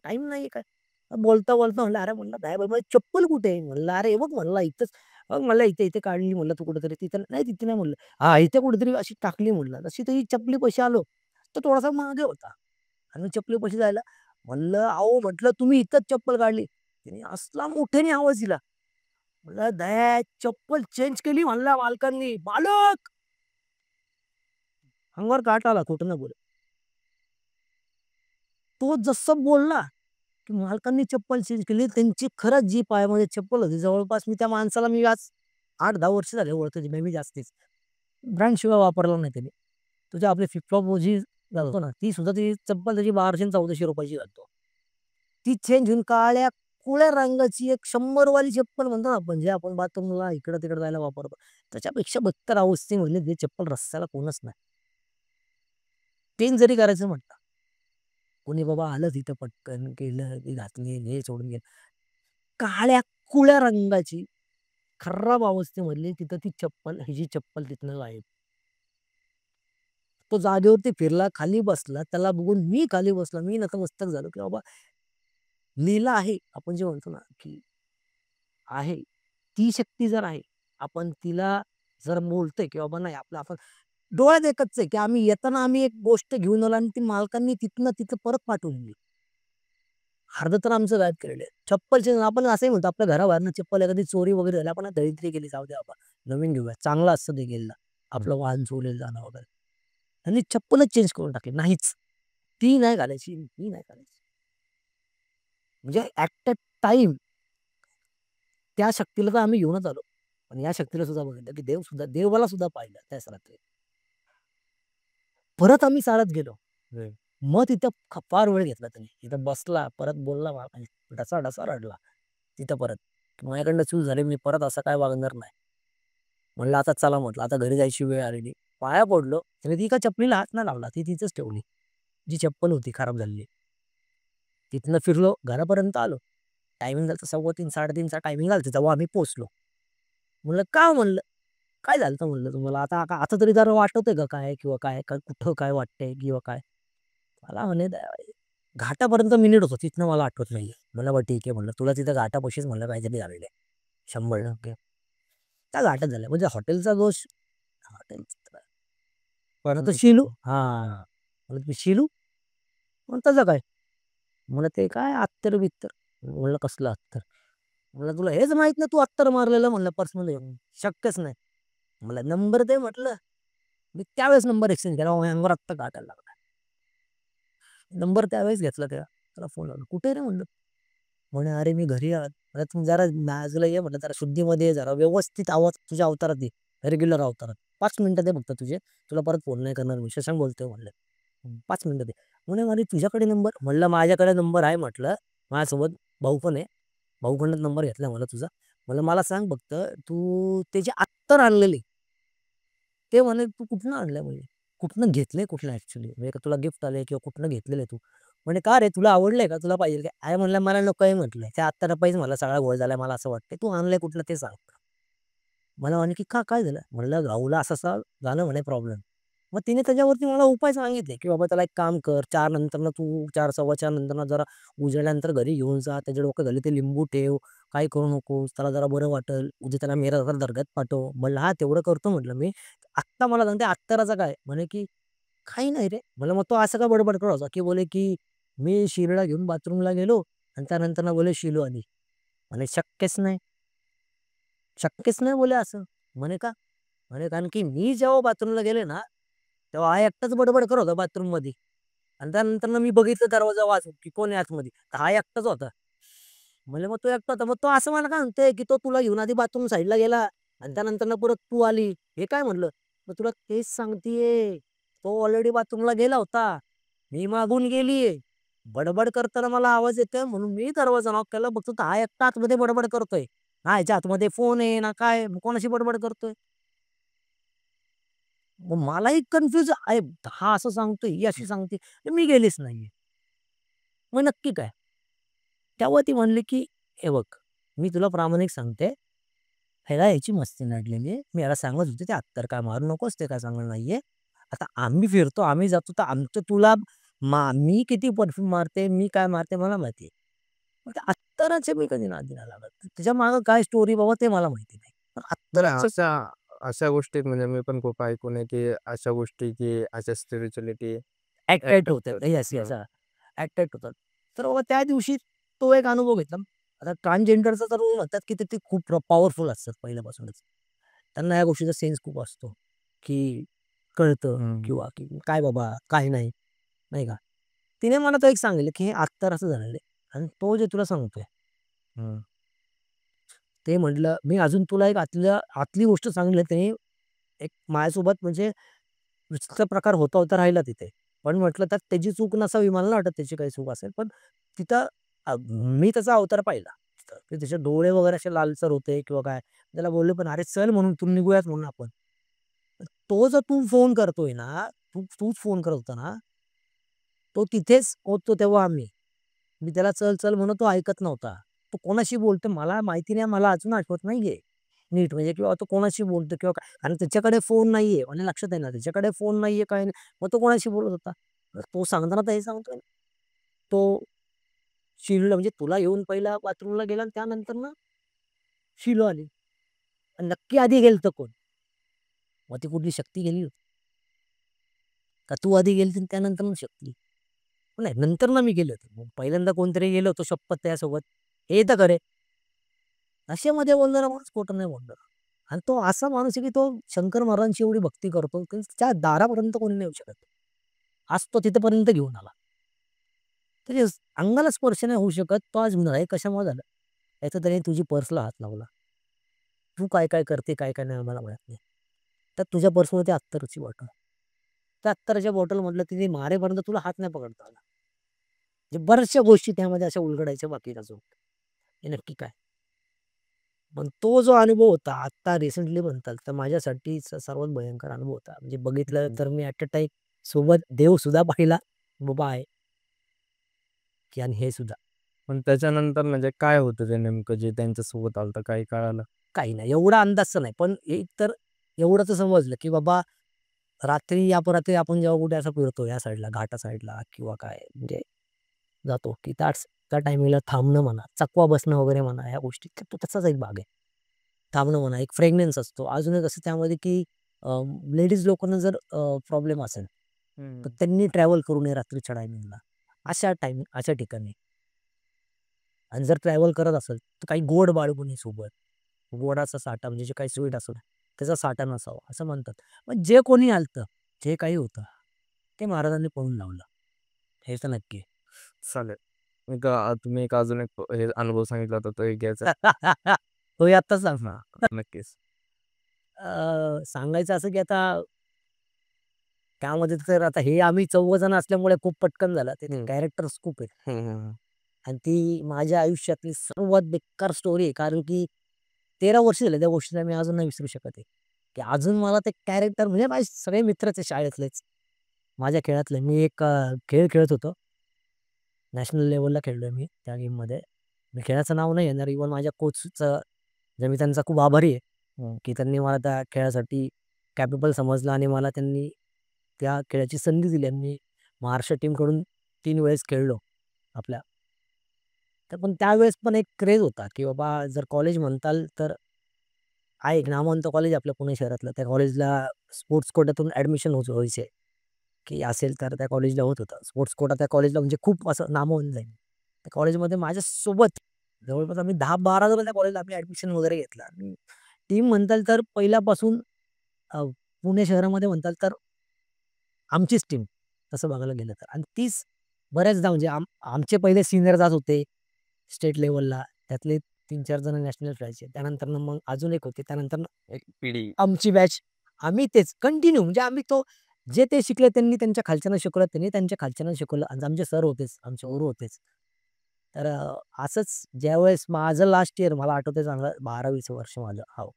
[SPEAKER 1] टाईम नाहीये काय. बोलता-बोलता म्हणलं, "अरे," म्हणलं, "नाही बाबा चप्पल कुठे आहे?" म्हणलं, "अरे हे बघ," म्हणलं, "इथंच." "बघ," म्हणलं, "इथे काढली," म्हणलं, "तू कुठेतरी." "तिथं नाही, तिथे नाही," म्हणलं. "हां, इथे कुठेतरी अशी टाकली," म्हणलं. तशी ती चपलीपाशी आलो. तो थोडासा मागे होता आणि चपलीपाशी जायला म्हणलं, "अहो," म्हटलं, "तुम्ही इथंच चप्पल काढली." त्याने असला मोठ्याने आवाज दिला. म्हणलं, "दया चप्पल चेंज केली," म्हणला मालकांनी. "मालक!" अंगावर काटा आला खोटं नाही बोलत. तो जसं बोलला की मालकांनी चप्पल चेंज केली. त्यांची खरंच जी पायामध्ये चप्पल होती जवळपास मी त्या माणसाला मी आज 8-10 वर्ष झाले ओळखतो मे बी जास्तीच. ब्रँड शिवाय वापरला नाही त्याने. तुझे आपले फ्लिप-फ्लॉप जी घालतो ना, ती सुद्धा ती चप्पल त्याची ₹1200-1400 घालतो. ती चेंज होऊन काळ्या कुळ्या रंगाची एक 100 वाली चप्पल म्हणतो ना आपण, जे आपण बाथरूमला इकडं-तिकडं जायला वापरतो. त्याच्यापेक्षा बदतर अवस्थेमध्ये ते चप्पल रस्त्याला कोणच नाही. चेंज जरी करायचं म्हटलं, कोणी बाबा आलं तिथं पटकन केलं, ती घातली, हे सोडून गेलं. काळ्या कुळ्या रंगाची खराब अवस्थेमधली तिथं ती चप्पल, हिची चप्पल तिथनं गायब. तो जागेवरती फिरला, खाली बसला. त्याला बघून मी खाली बसलो. मी नतमस्तक झालो, की बाबा लीला आहे. आपण जे म्हणतो ना, की आहे. ती शक्ती जर आहे, आपण तिला जर बोलतोय, की बाबा नाही आपलं आपण डोळ्यात एकच आहे, की आम्ही येताना आम्ही एक गोष्ट घेऊन आलो आणि ती मालकांनी तिथनं तिथं परत पाठवून दिली. अर्ध तर आमचं गायब केलेलं आहे. चप्पलचे आपण असंही म्हणतो आपल्या घराबाहेरनं चप्पल एखादी चोरी वगैरे झाली, आपण दरिद्री गेली जाऊ दे बाबा, नवीन घेऊया. चांगलं असतं ते गेलेलं. आपलं वाहन चोरीला जाणं वगैरे. त्यांनी चप्पलच चेंज करून टाकली. नाहीच. ती नाही घालायची, ही नाही घालायची. म्हणजे ॲट अ टाईम त्या शक्तीला तर आम्ही घेऊनच आलो. पण या शक्तीला सुद्धा बघितलं, की देवाला सुद्धा पाहिलं त्याच रात्री. परत आम्ही चालत गेलो. मग तिथं फार वेळ घेतला त्यांनी. तिथं बसला, परत बोलला मला आणि ढसा रडला. तिथं परत. माझ्याकडनं चूक झाली, मी परत असं काय वागणार नाही. म्हणलं आता चला म्हटलं, आता घरी जायची वेळ आलेली. पाया पडलो. त्याने ती एका चपलीला हात नाही लावला. ती तिथंच ठेवली. जी चप्पल होती खराब झालेली. तिथनं फिरलो, घरापर्यंत आलो. टायमिंग झालं 3:15, 3:30चा टायमिंग झालता तेव्हा आम्ही पोहोचलो. म्हणलं, "का?" म्हणलं. "काय झालतं?" म्हणलं, "तुम्हाला आता आता आता तरी जरा वाटतंय का काय किंवा काय? का कुठं काय वाटतंय किंवा काय?" मला म्हणे घाटापर्यंत मिनिट होतं. तिथनं मला आठवत नाहीये. म्हणलं, "बरं ठीक आहे." म्हणलं, "तुला तिथं घाटापाशीच म्हणलं काहीतरी झालेलं आहे. 100% त्या घाटात झालं." म्हणजे हॉटेलचा दोष हॉटेलचा म्हणलं, "तो शिलू?" हां. म्हणलं, "तुम्ही शिलू?" म्हणलं, "त्याचं काय?" म्हणलं, "ते काय अत्तर-बित्तर." म्हणलं, "कसलं अत्तर?" म्हणलं, "तुला हेच माहीत नाही तू अत्तर मारलेलं?" म्हणलं, "पर्समध्ये शक्यच नाही." म्हणलं, "नंबर दे." म्हटलं. मी त्यावेळेस नंबर एक्सचेंज केला. माझ्या अंगावर रक्त काटायला लागला. नंबर त्यावेळेस घेतला त्याला फोन लावला. "कुठे रे?" म्हणलं. म्हणे, "अरे मी घरी आहे." म्हणलं, "तू जरा बाजूला ये." म्हटलं, "जरा शुद्धीमध्ये ये, जरा व्यवस्थित आवाज तुझ्या अवतारात ये, रेग्युलर अवतारात. 5 मिनिटं दे फक्त तुझे. तुला परत फोन नाही करणार मी. शशांक बोलतोय." म्हणलं. 5 मिनिटं दे." म्हणे, "अरे तुझ्याकडे नंबर?" म्हणलं, "माझ्याकडे नंबर आहे." म्हटलं. "माझ्यासोबत भाऊ पण आहे. भाऊकडनं नंबर घेतला म्हणलं तुझा. म्हणलं, मला सांग फक्त तू ते जे अत्तर आणलेले, ते म्हणे तू कुठनं आणलंय म्हणे? कुठनं घेतलंय कुठलं ॲक्चुअली? म्हणजे का तुला गिफ्ट आलंय किंवा कुठनं घेतलेलं आहे तू?" म्हणे, "का रे तुला आवडलंय का? तुला पाहिजे काय?" "अरे," म्हणलं, "मला नकोय," म्हटलं. "त्या अत्तरापायीच मला सगळा घोळ झालाय. मला असं वाटतंय. तू आणलंय कुठलं ते सांग." मला म्हणे, की काय झालं?" म्हणलं, "राहुलला असं-असं झालं म्हणे प्रॉब्लेम." मग तिने त्याच्यावरती मला उपाय सांगितले, की "बाबा त्याला एक काम कर, 4 नंतरनं तू 4, 4:15 नंतरनं जरा उजेडल्यानंतर घरी घेऊन जा. त्याच्या डोक्याखाली ते लिंबू ठेव. काही करू नकोस. त्याला जरा बरं वाटेल. उद्या त्याला मेहराबाद दर्ग्यात पाठव." म्हणलं, "हां, तेवढं करतो," म्हटलं मी. आत्ता मला सांगते अत्तराचं काय? म्हणे, की "काही नाही रे." म्हणलं, "मग तो असं का बडबड करत होता?" की बोले, की "मी शिलला घेऊन बाथरूमला गेलो आणि त्यानंतरनं बोले शिलू आली." म्हणे, "शक्यच नाही. शक्यच नाही बोले असं." म्हणे, "का?" म्हणे, "कारण की मी जेव्हा बाथरूमला गेले ना, तेव्हा हा एकटाच बडबड करत होता बाथरूममध्ये आणि त्यानंतरनं मी बघितलं दरवाजा वाजून, की कोण आहे आतमध्ये. तर हा एकटाच होता." म्हणले, "मग तो एकटा होता. मग तो असं मला काय म्हणतोय, की तो तुला घेऊन आधी बाथरूम साइडला गेला आणि त्यानंतरनं परत तू आली. हे काय?" म्हणलं. "मग तुला तेच सांगतीये. तो ऑलरेडी बाथरूमला गेला होता. मी मागून गेलीये. बडबड करताना मला आवाज येतोय म्हणून मी दरवाजा नॉक केला. बघतो तर हा एकटा आतमध्ये बडबड करतोय. ना ह्याच्या हातमध्ये फोन आहे ना काय. मग कोणाशी बडबड करतोय?" मग मलाही कन्फ्यूज आहे. हा असं सांगतोय, ही अशी सांगते. मी गेलीच नाहीये. मग नक्की काय? तेव्हा ती म्हणली, की "हे बघ, मी तुला प्रामाणिक सांगते, ह्याला याची मस्ती नडलेली आहे. मी याला सांगत होते, ते अत्तर काय मारू नकोस, ते काय चांगलं नाहीये. आता आम्ही फिरतो, आम्ही जातो, तर आमचं तुला मी किती परफ्यूम मारते, मी काय मारते मला माहिती आहे. मग त्या अत्तराचे मी कधी नादी नाही लागत. त्याच्या मागे काय स्टोरी बाबा ते मला माहिती नाही. पण
[SPEAKER 2] नाही
[SPEAKER 1] अत्तराचं
[SPEAKER 2] अशा अशा गोष्टीत म्हणजे मी पण खूप ऐकून आहे, की अशा गोष्टी, की अशा स्पिरिच्युअलिटी
[SPEAKER 1] अट्रॅक्ट होतात. Yes, yes. हां. अट्रॅक्ट होतात. तर बाबा त्या दिवशी तो एक अनुभव घेतला. आता ट्रान्सजेंडरचं तर म्हणतात, की ते खूप पॉवरफुल असतात पहिल्यापासूनच. त्यांना या गोष्टीचा सेन्स खूप असतो, की कळतं किंवा की काय बाबा, काय नाही, नाही का? तिने मला तर एक सांगितलं, की हे अत्तर असं झालेलं आहे आणि तो जे तुला सांगतोय, ते म्हटलं मी अजून तुला एक आतली गोष्ट सांगितली त्याने एक माझ्यासोबत म्हणजे नुसता प्रकार होता राहिला तिथे. पण म्हटलं तर त्याची चूक नसावी मला नाही वाटत त्याची काही चूक असेल. पण तिथं मी त्याचा अवतार पाहिला. तिथं की त्याचे डोळे वगैरे असे लालसर होते किंवा काय. त्याला बोललो पण "अरे चल म्हणून इथून निघूयात म्हणून आपण." तो जो तू फोन करतोय ना, तूच फोन करत होता ना, तो तिथेच होतो तेव्हा आम्ही. मी त्याला चल, चल म्हणत तो ऐकत नव्हता. तो कोणाशी बोलतोय मला माहिती नाही, मला अजून आठवत नाहीये नीट म्हणजे किंवा तो कोणाशी बोलतो किंवा काय. कारण त्याच्याकडे फोन नाहीये. मला लक्षात आहे ना, त्याच्याकडे फोन नाहीये, काही नाही. मग तो कोणाशी बोलत होता? तर तो सांगताना तर हे सांगतोय ना, तो शिलूला म्हणजे तुला येऊन पहिला बाथरूमला गेला आणि त्यानंतरनं शिलू आली. आणि नक्की आधी गेलतं कोण? मग ती कुठली शक्ती गेली होती? का तू आधी गेलती आणि त्यानंतर मग शक्ती? नाही नंतर ना मी गेलो होतो. मग पहिल्यांदा कोणतरी गेलो होतो शपथ त्यासोबत. हे तर खरे. अशामध्ये बोलणारा माणूस खोटं नाही बोलणार. आणि तो असा माणूस आहे की तो शंकर महाराजांची एवढी भक्ती करतो की त्या दारापर्यंत कोणी नाही येऊ शकत. आज तो तिथपर्यंत घेऊन आला. तरी अंगाला स्पर्श नाही होऊ शकत. तो आज नाही कशामुळे झालं? याचा त्याने तुझी पर्सला हात लावला. तू काय काय करते काय काय नाही आम्हाला माहित नाही. तर तुझ्या पर्समध्ये अत्तरची बॉटल. त्या अत्तरच्या बॉटलमधलं तिने मारेपर्यंत तुला हात नाही पकडता आला. म्हणजे बऱ्याचशा गोष्टी त्यामध्ये अशा उलगडायच्या बाकी अजून. हे नक्की काय? पण तो जो अनुभव होता आता रिसेंटली म्हणताल तर माझ्यासाठी सर्वात भयंकर अनुभव होता. म्हणजे बघितलं तर मी ॲट अ टाईम सोबत देव सुद्धा पाहिला. बाबा आहे. की आणि हे सुद्धा.
[SPEAKER 2] पण त्याच्यानंतर म्हणजे काय होतं ते नेमकं जे त्यांच्यासोबत आलं काही कळालं?
[SPEAKER 1] काही नाही. एवढा अंदाजचं नाही. पण एक तर एवढं तर समजलं की बाबा रात्री अपरात्री आपण जेव्हा कुठे असं फिरतो या साईडला, घाटा साईडला किंवा काय म्हणजे जातो की त्या टायमिंगला थांबणं म्हणा, चकवा बसणं वगैरे म्हणा, ह्या गोष्टी तो तसाच एक भाग आहे. थांबणं म्हणा, एक फ्रेग्रन्स असतो. अजून एक असं त्यामध्ये की लेडीज लोकांना जर प्रॉब्लेम असेल, तर त्यांनी ट्रॅव्हल करू नये रात्रीच्या टायमिंगला. अशा ठिकाणी. आणि जर ट्रॅव्हल करत असेल, तर काही गोड बाळगुणी सोबत. गोडाचा साठा म्हणजे जे काही स्वीट असेल, त्याचा साठा नसावा असं म्हणतात. पण जे कोणी आलतं, जे काही होतं, ते महाराजांनी पळून लावलं. हे तर नक्की आहे.
[SPEAKER 2] चालेल. तुम्ही एक अजून एक हे अनुभव सांगितला होता तो एक घ्यायचा.
[SPEAKER 1] होय आत्ताच सांगणार.
[SPEAKER 2] नक्कीच.
[SPEAKER 1] सांगायचं असं की आता त्यामध्ये तर आता हे आम्ही 14 जण असल्यामुळे खूप पटकन झालं. ते कॅरेक्टर्स खूप आहेत. आणि ती माझ्या आयुष्यातली सर्वात बेकार स्टोरी आहे. कारण की 13 वर्ष झाले त्या गोष्टीला मी अजून नाही विसरू शकत आहे. की अजून मला ते कॅरेक्टर म्हणजे माझे सगळे मित्रच आहे शाळेतलेच. माझ्या खेळातले. मी एक खेळ खेळत होतो. नॅशनल लेव्हलला खेळलोय मी त्या गेममध्ये. मी खेळाचं नाव नाही घेणार. इव्हन माझ्या कोचचं म्हणजे मी त्यांचा खूप आभारी आहे. की त्यांनी मला त्या खेळासाठी कॅपेबल समजलं आणि मला त्यांनी त्या खेळाची संधी दिली आणि मी महाराष्ट्र टीमकडून 3 वेळेस खेळलो आपल्या. तर पण त्यावेळेस पण एक क्रेज होता, की बाबा जर कॉलेज म्हणताल तर आहे एक नामवंत कॉलेज आपल्या पुणे शहरातलं. त्या कॉलेजला स्पोर्ट्स कोट्यातून ॲडमिशन व्हायचे, की असेल तर त्या कॉलेजला होत होतं. स्पोर्ट्स कोटा त्या कॉलेजला म्हणजे खूप असं नामवंत जाईल. त्या कॉलेजमध्ये माझ्यासोबत जवळपास आम्ही 10-12 जण त्या कॉलेजला आम्ही ॲडमिशन वगैरे घेतलं आणि टीम म्हणताल तर पहिल्यापासून अ, पुणे शहरामध्ये म्हणताल तर आमचीच टीम तसं बघायला गेलं तर. आणि तीच बऱ्याचदा म्हणजे आमचे पहिले सीनियर जात होते स्टेट लेव्हलला. त्यातले 3-4 जण नॅशनल खेळायचे. त्यानंतरनं मग अजून एक होते. त्यानंतर
[SPEAKER 2] एक पिढी.
[SPEAKER 1] आमची बॅच. आम्ही तेच कंटिन्यू म्हणजे आम्ही तो जे ते शिकले त्यांनी त्यांच्या खालच्यांना शिकवलं, त्यांनी त्यांच्या खालच्यांना शिकवलं आणि आमचे सर होतेच, आमचे गुरु होतेच. तर असंच ज्यावेळेस माझं लास्ट इयर मला आठवतंय चांगलं 12वीचं वर्ष माझं. हो.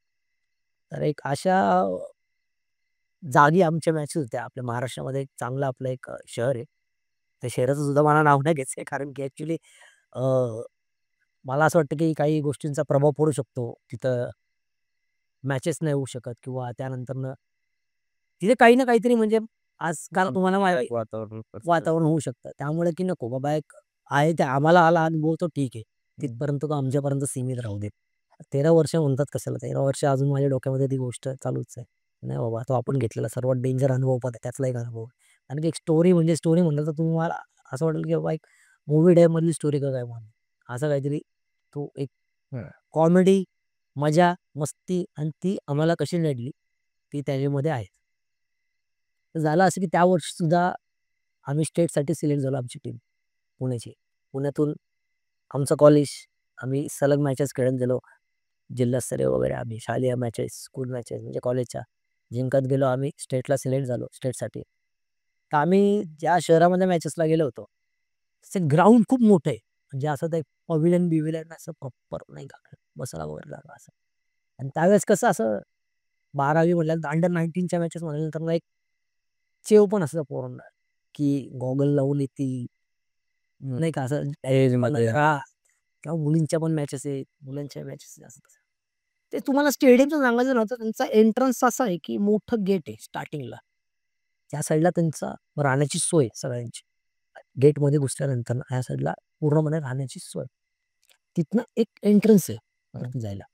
[SPEAKER 1] तर एक अशा जागी आमच्या मॅचेस होत्या. आपल्या महाराष्ट्रामध्ये एक चांगलं आपलं एक शहर आहे. त्या शहराचं सुद्धा मला नाव नाही घ्यायचंय कारण की ॲक्चुअली मला असं वाटतं की काही गोष्टींचा प्रभाव पडू शकतो. तिथं मॅचेस नाही होऊ शकत किंवा त्यानंतरनं तिथे काही ना काहीतरी म्हणजे आजकाल तुम्हाला
[SPEAKER 2] वातावरण
[SPEAKER 1] वातावरण होऊ शकतं. त्यामुळे की नको बाबा एक आहे ते आम्हाला आला अनुभव तो ठीक आहे. तिथपर्यंत तो आमच्यापर्यंत सीमित राहू दे. 13 वर्ष म्हणतात कशाला 13 वर्ष अजून माझ्या डोक्यामध्ये ती गोष्ट चालूच आहे. नाही बाबा तो आपण घेतलेला सर्वात डेंजर अनुभव पण आहे त्यातला एक अनुभव. आणि एक स्टोरी म्हणजे स्टोरी म्हटलं तर तुम्हाला असं वाटेल की बाबा एक मूव्ही डे मधली स्टोरी का काय म्हणून. असं काहीतरी तो एक कॉमेडी, मजा, मस्ती आणि ती आम्हाला कशी नडली ती त्याच्यामध्ये आहे. तर झालं असं की त्या वर्षी सुद्धा आम्ही स्टेटसाठी सिलेक्ट झालो आमची टीम पुण्याची. पुण्यातून आमचं कॉलेज आम्ही सलग मॅचेस खेळत गेलो. जिल्हास्तरीय वगैरे आम्ही शालेय मॅचेस, स्कूल मॅचेस म्हणजे कॉलेजच्या जिंकत गेलो आम्ही स्टेटला सिलेक्ट झालो स्टेटसाठी. तर आम्ही ज्या शहरामध्ये मॅचेसला गेलो होतो, ते ग्राउंड खूप मोठं आहे. म्हणजे असं ते पवेलियन-बिव्हिलियन असं प्रॉपर नाही का बसायला वगैरे जागा असं. आणि त्यावेळेस कसं असं 12वी म्हटल्यानंतर अंडर 19च्या मॅचेस म्हटल्यानंतर एक चेव पण असतं पोरांना, की गॉगल लावून येतील नाही का असं
[SPEAKER 2] एजमध्ये.
[SPEAKER 1] हां. किंवा मुलींच्या पण मॅचेस आहेत, मुलांच्या मॅचेस असं तसं. ते तुम्हाला स्टेडियमचं सांगायचं झालं तर त्यांचा एंट्रन्स असा आहे, की मोठं गेट आहे स्टार्टिंगला. त्या साईडला त्यांचा राहण्याची सोय सगळ्यांची. गेटमध्ये घुसल्यानंतर ना ह्या साईडला पूर्णपणे राहण्याची सोय. तिथनं एक एंट्रन्स आहे वरती जायला.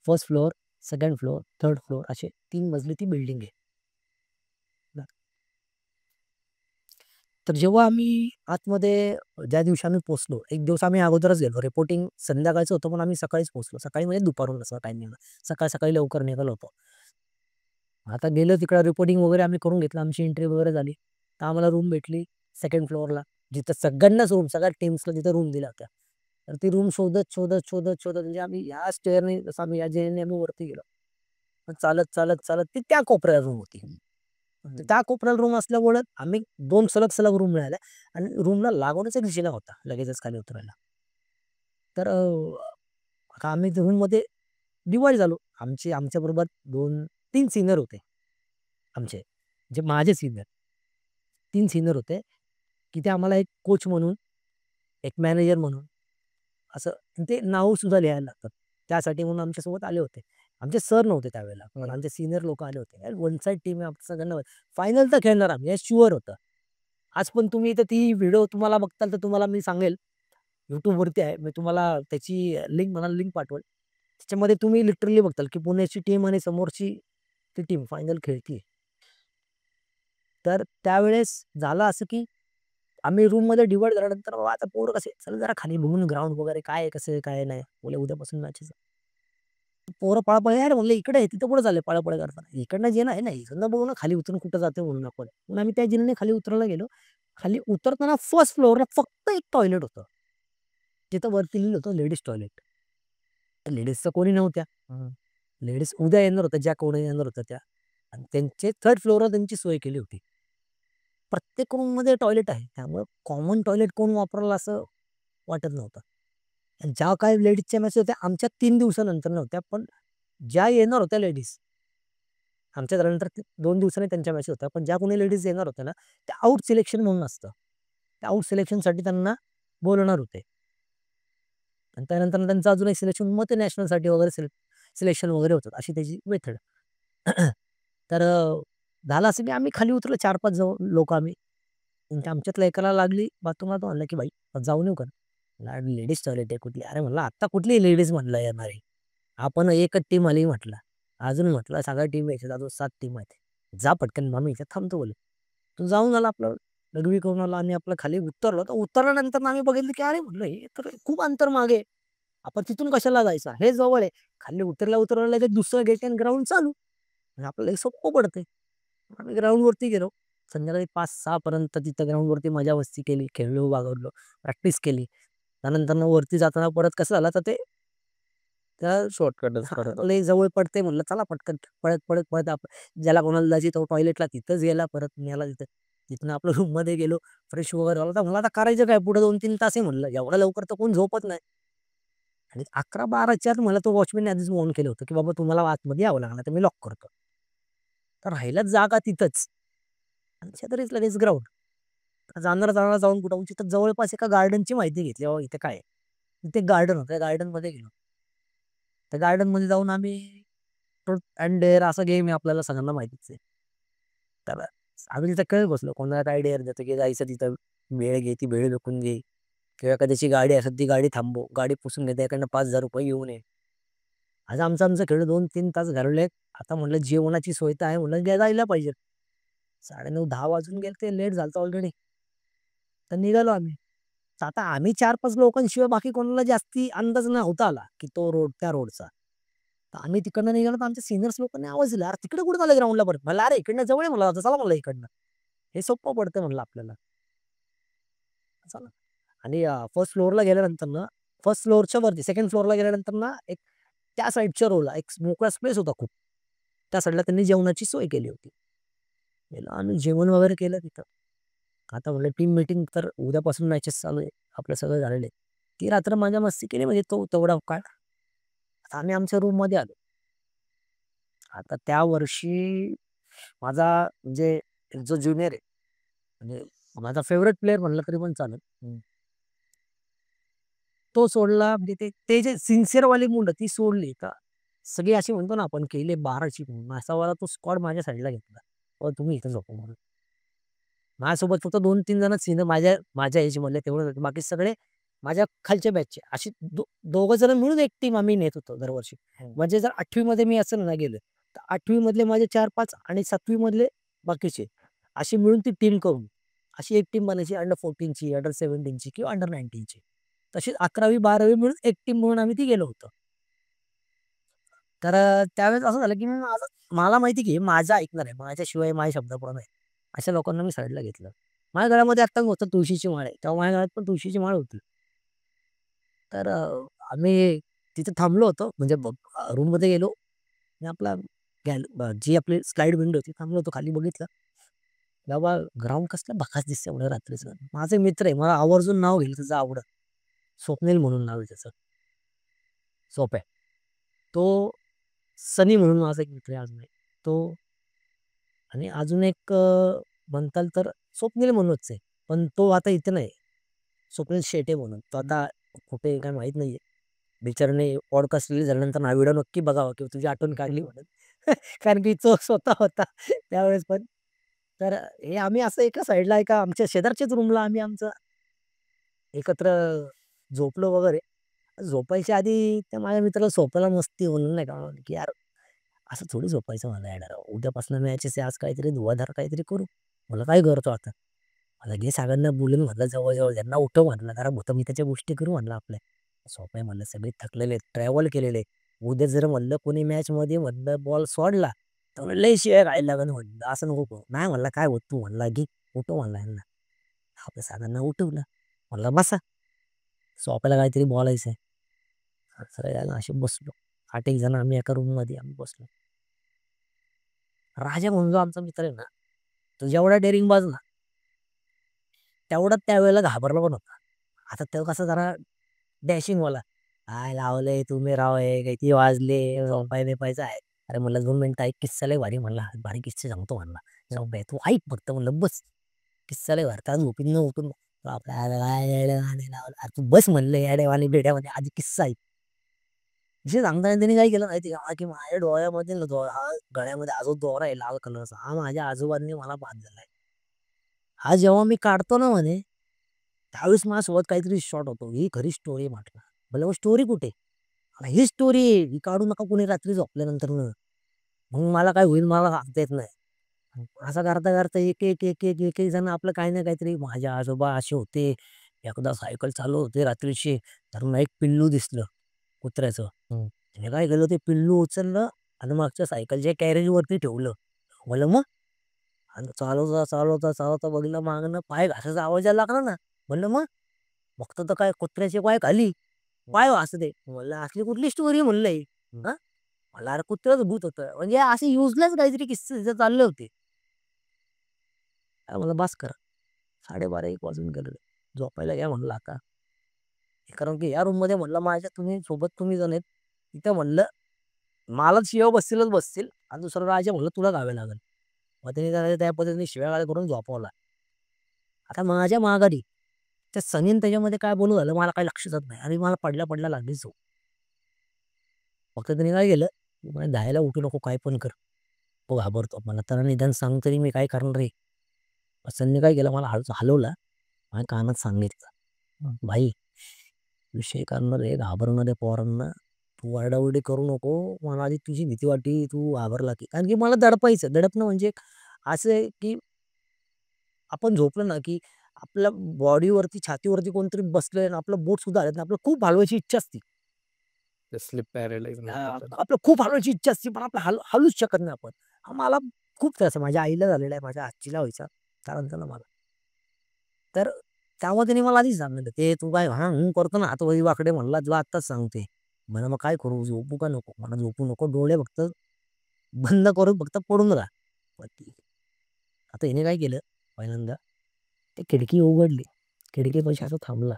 [SPEAKER 1] First floor, second floor, third floor असे 3 मजली ती बिल्डिंग आहे. तर जेव्हा आम्ही आतमध्ये ज्या दिवशी आम्ही पोहोचलो, एक दिवस आम्ही अगोदरच गेलो. रिपोर्टिंग संध्याकाळचं होतं, पण आम्ही सकाळीच पोहोचलो. सकाळी म्हणजे दुपारून असं टायमिंगला. सकाळी लवकर निघालो होतो. आता गेलो तिकडं रिपोर्टिंग वगैरे आम्ही करून घेतलं. आमची एंट्री वगैरे झाली. तर आम्हाला रूम भेटली सेकंड फ्लोअरला. जिथं सगळ्यांनाच रूम, सगळ्या टीम्सला तिथं रूम दिल्या होत्या. तर ती रूम शोधत म्हणजे आम्ही ह्या स्टेअरने जसं आम्ही या जेने आम्ही वरती गेलो. मग चालत ती त्या कोपऱ्याला रूम होती. तर त्या कोपऱ्याला रूम असल्यामुळे आम्ही 2 सलग रूम मिळाल्या आणि रूमला लागूनच एक जिना होता लगेचच खाली उतरायला. तर आता आम्ही रूममध्ये डिव्हाईड झालो. आमच्याबरोबर 2-3 सीनियर होते आमचे. जे माझे सीनियर 3 सीनियर होते, की ते आम्हाला एक कोच म्हणून, एक मॅनेजर म्हणून असं ते नाव सुद्धा लिहायला लागतात. त्यासाठी म्हणून आमच्यासोबत आले होते. आमचे सर नव्हते त्यावेळेला, पण आमचे सीनियर लोकं आले होते. वन साइड टीम आहे आमचं सगळ्यांना फायनल तर खेळणार आम्ही हे शुअर होतं. आज पण तुम्ही इथे ती व्हिडिओ तुम्हाला बघताल तर तुम्हाला मी सांगेल YouTubeवरती आहे. मी तुम्हाला त्याची लिंक पाठवेल. त्याच्यामध्ये तुम्ही लिटरली बघताल, की पुण्याची टीम आणि समोरची ती टीम फायनल खेळतीये. तर त्यावेळेस झालं असं, की आम्ही रूममध्ये डिव्हाईड झाल्यानंतर बाबा आता पोरं कसे चला जरा खाली बघून ग्राउंड वगैरे काय आहे, कसं आहे, काय नाही. बोलले उद्यापासून मॅचेस पोरं पळापळ यार म्हणलं इकडे आहे तिथं कुठं चाललंय पळापळ करताना. इकडनं जिना आहे ना, इकडनं बघू ना खाली उतरून कुठं जाते म्हणून आपण. म्हणून आम्ही त्या जिन्याने खाली उतरायला गेलो. खाली उतरताना फर्स्ट फ्लोअरला फक्त एक टॉयलेट होतं. तिथं वरती लिहिलं होतं लेडीज टॉयलेट. लेडीज तर कोणी नव्हत्या. लेडीज उद्या येणार होत्या, ज्या कोणी येणार होत्या त्या. आणि त्यांचे 3rd फ्लोअरवर त्यांची सोय केली होती. प्रत्येक रूममध्ये टॉयलेट आहे. त्यामुळे कॉमन टॉयलेट कोण वापरलं असं वाटत नव्हतं. आणि ज्या काही लेडीजच्या मॅचेस होत्या आमच्या 3 दिवसानंतर नव्हत्या. पण ज्या येणार होत्या लेडीज, आमच्या झाल्यानंतर 2 दिवसांनी त्यांच्या मॅचेस होत्या. पण ज्या कोणी लेडीज येणार होत्या ना, त्या आउट सिलेक्शन म्हणून असतं. त्या आउट सिलेक्शनसाठी त्यांना बोलवणार होते. आणि त्यानंतर त्यांचं अजून एक सिलेक्शन मग ते नॅशनलसाठी वगैरे सिलेक्शन वगैरे होतं. अशी त्याची मेथड. तर झालं असं की आम्ही खाली उतरलो 4-5 लोकं आम्ही. म्हणजे आमच्यातल्या एकाला लागली बाथरूमला तो म्हणला, की "भाई जाऊन येऊ का?" म्हणलं, "लेडीज टॉयलेट आहे कुठली?" "अरे," म्हणलं, "आत्ता कुठली लेडीज म्हणलं येणार आहे? आपण एकच टीम आली," म्हटलं. "अजून," म्हटलं, "सगळ्या टीम यायच्यात. अजून 7 टीम आहेत. जा पटकन आम्ही इथे थांबतो," बोलले. तो जाऊन आला आपलं लघवी करून आला आणि आपलं खाली उतरलो. तर उतरल्यानंतर आम्ही बघितलं, की अरे म्हटलं हे तर खूप अंतर मागे आहे. आपण तिथून कशाला जायचं? हे जवळ आहे. खाली उतरल्या लगेच दुसरं गेट आणि ग्राउंड चालू. म्हणजे आपल्याला हे सोपं पडतंय. आम्ही ग्राउंडवरती गेलो. संध्याकाळी 5-6 पर्यंत तिथं ग्राउंडवरती मजा मस्ती केली, खेळलो, बागडलो, प्रॅक्टिस केली. त्यानंतरनं वरती जाताना परत कसं झालं तर ते त्या
[SPEAKER 2] शॉर्टकटच
[SPEAKER 1] हां,
[SPEAKER 2] परत.
[SPEAKER 1] लय जवळ पडतंय म्हणलं चला पटकन पळत आपण ज्याला कोणाला जायची तो टॉयलेटला तिथंच गेला परत नेला तिथं. तिथनं आपलं रूममध्ये गेलो, फ्रेश वगैरे झालो. तर म्हणलं आता करायचं काय पुढे 2-3 तास आहे म्हणलं. एवढ्या लवकर तर कोण झोपत नाही. आणि 11-12च्या आत मला तो वॉचमनने आधीच वॉर्न केलं होतं, की बाबा तुम्हाला आतमध्ये यावं लागणार तर मी लॉक करतो. तर राहिलाच जागा तिथंच. आणि शेजारीच लगेच ग्राउंड. जाणार जाऊन कुठं तिथं जवळपास एका गार्डनची माहिती घेतली. बाबा इथे काय आहे? तिथे गार्डन होतं. त्या गार्डनमध्ये गेलो. त्या गार्डनमध्ये जाऊन आम्ही ट्रुथ अँड डेअर असा गेम आहे आपल्याला सगळ्यांना माहितीच आहे. तर आम्ही तिथं खेळत बसलो. कोणाला काय डेअर देतो, की जायचं तिथं भेळ घे, ती भेळ विकून घे किंवा एखाद्याची गाडी असेल ती गाडी थांबव. गाडी पुसून घे, त्याकडनं ₹5000 घेऊन ये. आज आमचं खेळ 2-3 तास घालवले. आता म्हटलं जेवणाची सोय तर आहे म्हटलं जायला पाहिजे. 9:30-10 वाजून गेले लेट झालं ऑलरेडी. तर निघालो आम्ही. तर आता आम्ही 4-5 लोकांशिवाय बाकी कोणाला जास्ती अंदाज नव्हता आला, की तो रोड त्या रोडचा. तर आम्ही तिकडनं निघालो तर आमच्या सीनियर्स लोकांनी आवाज दिला, "अरे तिकडे कुठे चाललंय ग्राउंडला परत?" म्हणलं, "अरे इकडनं जवळ आहे मला आता चला म्हणलं इकडनं. हे सोपं पडतं म्हणलं आपल्याला." चला आणि फर्स्ट फ्लोअरला गेल्यानंतर ना, फर्स्ट फ्लोअरच्या वरती सेकंड फ्लोअरला गेल्यानंतर ना, एक त्या साइडच्या रोडला एक मोकळा स्पेस होता खूप. त्या साइडला त्यांनी जेवणाची सोय केली होती. गेलो आम्ही जेवण वगैरे केलं तिथं. आता म्हटलं टीम मीटिंग तर उद्यापासून मॅचेस चालू आहे. आपलं सगळं झालेलं आहे. ती रात्र मजा मस्ती केली म्हणजे तो तेवढा काळ. आता आम्ही आमच्या रूममध्ये आलो. आता त्या वर्षी माझा म्हणजे जो ज्युनियर आहे, म्हणजे माझा फेव्हरेट प्लेयर म्हणलं तरी पण चालेल. तो सोडला म्हणजे ते ते जे सिन्सिअरवाली मुलं ती सोडली का सगळी अशी म्हणतो ना आपण केले 12ची म्हणून असावाला तो स्क्वॉड माझ्या साईडला घेतला. तुम्ही इथं झोपा म्हणून. माझ्यासोबत फक्त 2-3 जणच सीनियर माझ्या माझ्या एजमधले तेवढेच होते. बाकी सगळे माझ्या खालच्या बॅचचे. अशी दोघं जण मिळून एक टीम आम्ही नेत होतो दरवर्षी. म्हणजे जर 8वी मध्ये मी असेल ना गेलो, तर 8वी मधले माझे 4-5 आणि 7वी मधले बाकीचे. अशी मिळून ती टीम करून अशी एक टीम बनायची अंडर 14ची, अंडर 17ची किंवा अंडर 19ची. तशीच 11वी-12वी मिळून एक टीम म्हणून आम्ही ती गेलो होतो. तर त्यावेळेस असं झालं, की मला माहिती की हे माझं ऐकणार आहे. माझ्याशिवाय माझ्या शब्दापुढे नाही. अशा लोकांना मी साईडला घेतलं. माझ्या गळ्यामध्ये आत्ता होतं तुळशीची माळ आहे. तेव्हा माझ्या गळ्यात पण तुळशीची माळ होती. तर आम्ही तिथे थांबलो होतो. म्हणजे रूममध्ये गेलो आणि आपला जी आपली स्लाईड विंडो होती थांबलो होतो. खाली बघितलं. बाबा ग्राउंड कसलं भकास दिसतंय म्हणलं रात्रीचं. माझा एक मित्र आहे. मला आवर्जून नाव घेईल त्याचं आवडत. स्वप्नील म्हणून नाव आहे त्याचं. सोप्या. तो सनी म्हणून माझा एक मित्र आहे अजून एक. तो आणि अजून एक म्हणताल तर स्वप्नील म्हणूनच आहे. पण तो आता इथे नाही. स्वप्नील शेटे म्हणून. तो आता कुठे आहे काय माहीत नाहीये. बिचाऱ्याने पॉडकास्ट रिलीज झाल्यानंतर हा व्हिडिओ नक्की बघावा किंवा तुझी आठवण काढली म्हणून. कारण की तो स्वतः होता त्यावेळेस पण. तर हे आम्ही असं एका साईडला एका आमच्या शेजारच्याच रूमला आम्ही आमचं एकत्र झोपलो वगैरे. झोपायच्या आधी त्या माझ्या मित्राला झोपायला मस्ती म्हणून नाही का, की "यार असं थोडी झोपायचं मला येणार. उद्यापासून मॅचेस आहे. आज काहीतरी धुवाधार काहीतरी करू." म्हणलं, "काय करतो आता?" मला घे सगळ्यांना बोलून म्हणलं जवळ-जवळ त्यांना उठव म्हणलं, "जरा भूतमिताच्या गोष्टी करू" म्हणलं आपल्या. "झोप आहे" म्हणलं, "सगळे थकलेले आहेत, ट्रॅव्हल केलेले आहे. उद्या जर म्हणलं कोणी मॅचमध्ये म्हणलं बॉल सोडला, तर लय शिव्या खायला लागेल" म्हणलं, "असं नको करू." "नाही" म्हणला, "काय होत तू?" म्हणला, "घे उठव" म्हणला ह्यांना. आपल्या सगळ्यांना उठवलं. म्हणलं, "बसा." झोपायला काहीतरी बोलायचं आहे. सगळेजण असे बसलो. 8 एक जण आम्ही एका रूममध्ये आम्ही बसलो. राजा म्हणून जो आमचा मित्र आहे ना, तो जेवढा डेअरिंगबाज ना, तेवढा त्यावेळेला घाबरला पण होता. आता तो कसा जरा डॅशिंगवाला. "काय लावलंय तुम्ही राव हे किती वाजले? झोपाय-बिपायचं आहे." अरे म्हणलं, "2 मिनिटं ऐक किस्सा लय भारी." म्हणला, "भारी किस्से सांगतो." म्हणला. "झोप आहे तू ऐक फक्त." म्हणलं, "बस." किस्सा लय भारी. आता झोपेतनं उठून आपल्या काय येड्यावानी लावलं. "अरे तू बस." म्हणलं, "येड्यावानी-बिड्यावानी आधी किस्सा ऐक." विषय सांगताना त्यांनी काय केलं माहिती आहे का? की माझ्या डोळ्यामध्ये ना हा गळ्यामध्ये हा जो दोरा आहे लाल कलरचा, हा माझ्या आजोबांनी मला बांधलेला आहे. हा जेव्हा मी काढतो ना म्हणे, त्यावेळेस माझ्यासोबत काहीतरी शॉट होतो. ही खरी स्टोरी म्हटलं. म्हणलं, "मग स्टोरी कुठे?" "अरे ही स्टोरी आहे. ही काढू नका कोणी रात्री झोपल्यानंतरनं. मग मला काय होईल मला सांगता येत नाही." असं करता-करता एक जण आपलं काही ना काहीतरी माझे आजोबा असे होते. एकदा सायकल चालवत होते रात्रीची. त्यांना एक पिल्लू दिसलं कुत्र्याचं. त्याने काय केलं ते पिल्लू उचललं आणि मागच्या सायकलच्या कॅरेजवरती ठेवलं. म्हणलं मग? आणि चालवता बघितलं मागनं पाय घासायचा आवाज यायला लागला ना. म्हणलं मग? बघतो तर काय कुत्र्याचे पाय खाली. पाय वासते. म्हणलं असली कुठली स्टोरी म्हणलं ही? हां? म्हणलं अरे कुत्र्याचं भूत होतं. म्हणजे असे युजलेस काहीतरी किस्से तिथे चालले होते. म्हणलं बास करा. 12:30-1 वाजून गेलेले. झोपायला घ्या म्हणलं आता. कारण की या रूममध्ये म्हणलं माझ्या तुम्ही जण आहेत. तिथं म्हणलं मला शिव्या बसतीलच बसतील आणि दुसरा राजा म्हणलं तुला गावे लागेल. मग त्यांनी त्या पद्धतीने शिव्यागाळ्या करून झोपवला. आता माझ्या माघारी त्या सनीन त्याच्यामध्ये काय बोलू झालं मला काही लक्षात येत नाही आणि मला पडल्या लागली झोप. फक्त त्यांनी काय केलं, "म्हणे "जायला उठू नको, काय पण कर." तो घाबरतो. मला त्याला निदान सांग तरी मी काय करणार आहे. मग सनीने काय केलं मला हलवला. माझ्या कानात सांगितलं, "भाई विषय करणार आहे, घाबरणाऱ्या पोरांना तू आरडाओरडी करू नको. मला आधी तुझी भीती वाटली, तू घाबरला की." कारण की मला दडपायचं. दडपणं म्हणजे असं आहे की आपण झोपलो ना, की आपल्या बॉडीवरती, छातीवरती कोणतरी बसलंय आणि आपलं बोट सुद्धा हलत नाही. आपल्याला खूप हलवायची इच्छा असते.
[SPEAKER 2] स्लीप पॅरालाइज म्हणतात त्याला.
[SPEAKER 1] आपल्याला खूप हलवायची इच्छा असते, पण आपलं हलूच शकत नाही आपण. मला खूप त्रास आहे. माझ्या आईला झालेला आहे, माझ्या आजीला व्हायचा. त्यानंतर मला. तर त्यामुळे त्यांनी मला आधीच सांगितलं, "ते तू काय हां, हूं करतो ना, हात वाकडे म्हणला तुला आत्ताच सांगते." म्हणलं, "मग काय करू? झोपू का नको?" म्हणलं, "झोपू नको. डोळे फक्त बंद करून फक्त पडून राहा." मग ठीक आहे. आता हिने काय केलं पहिल्यांदा, ते खिडकी उघडली. खिडकीपाशी असं थांबला.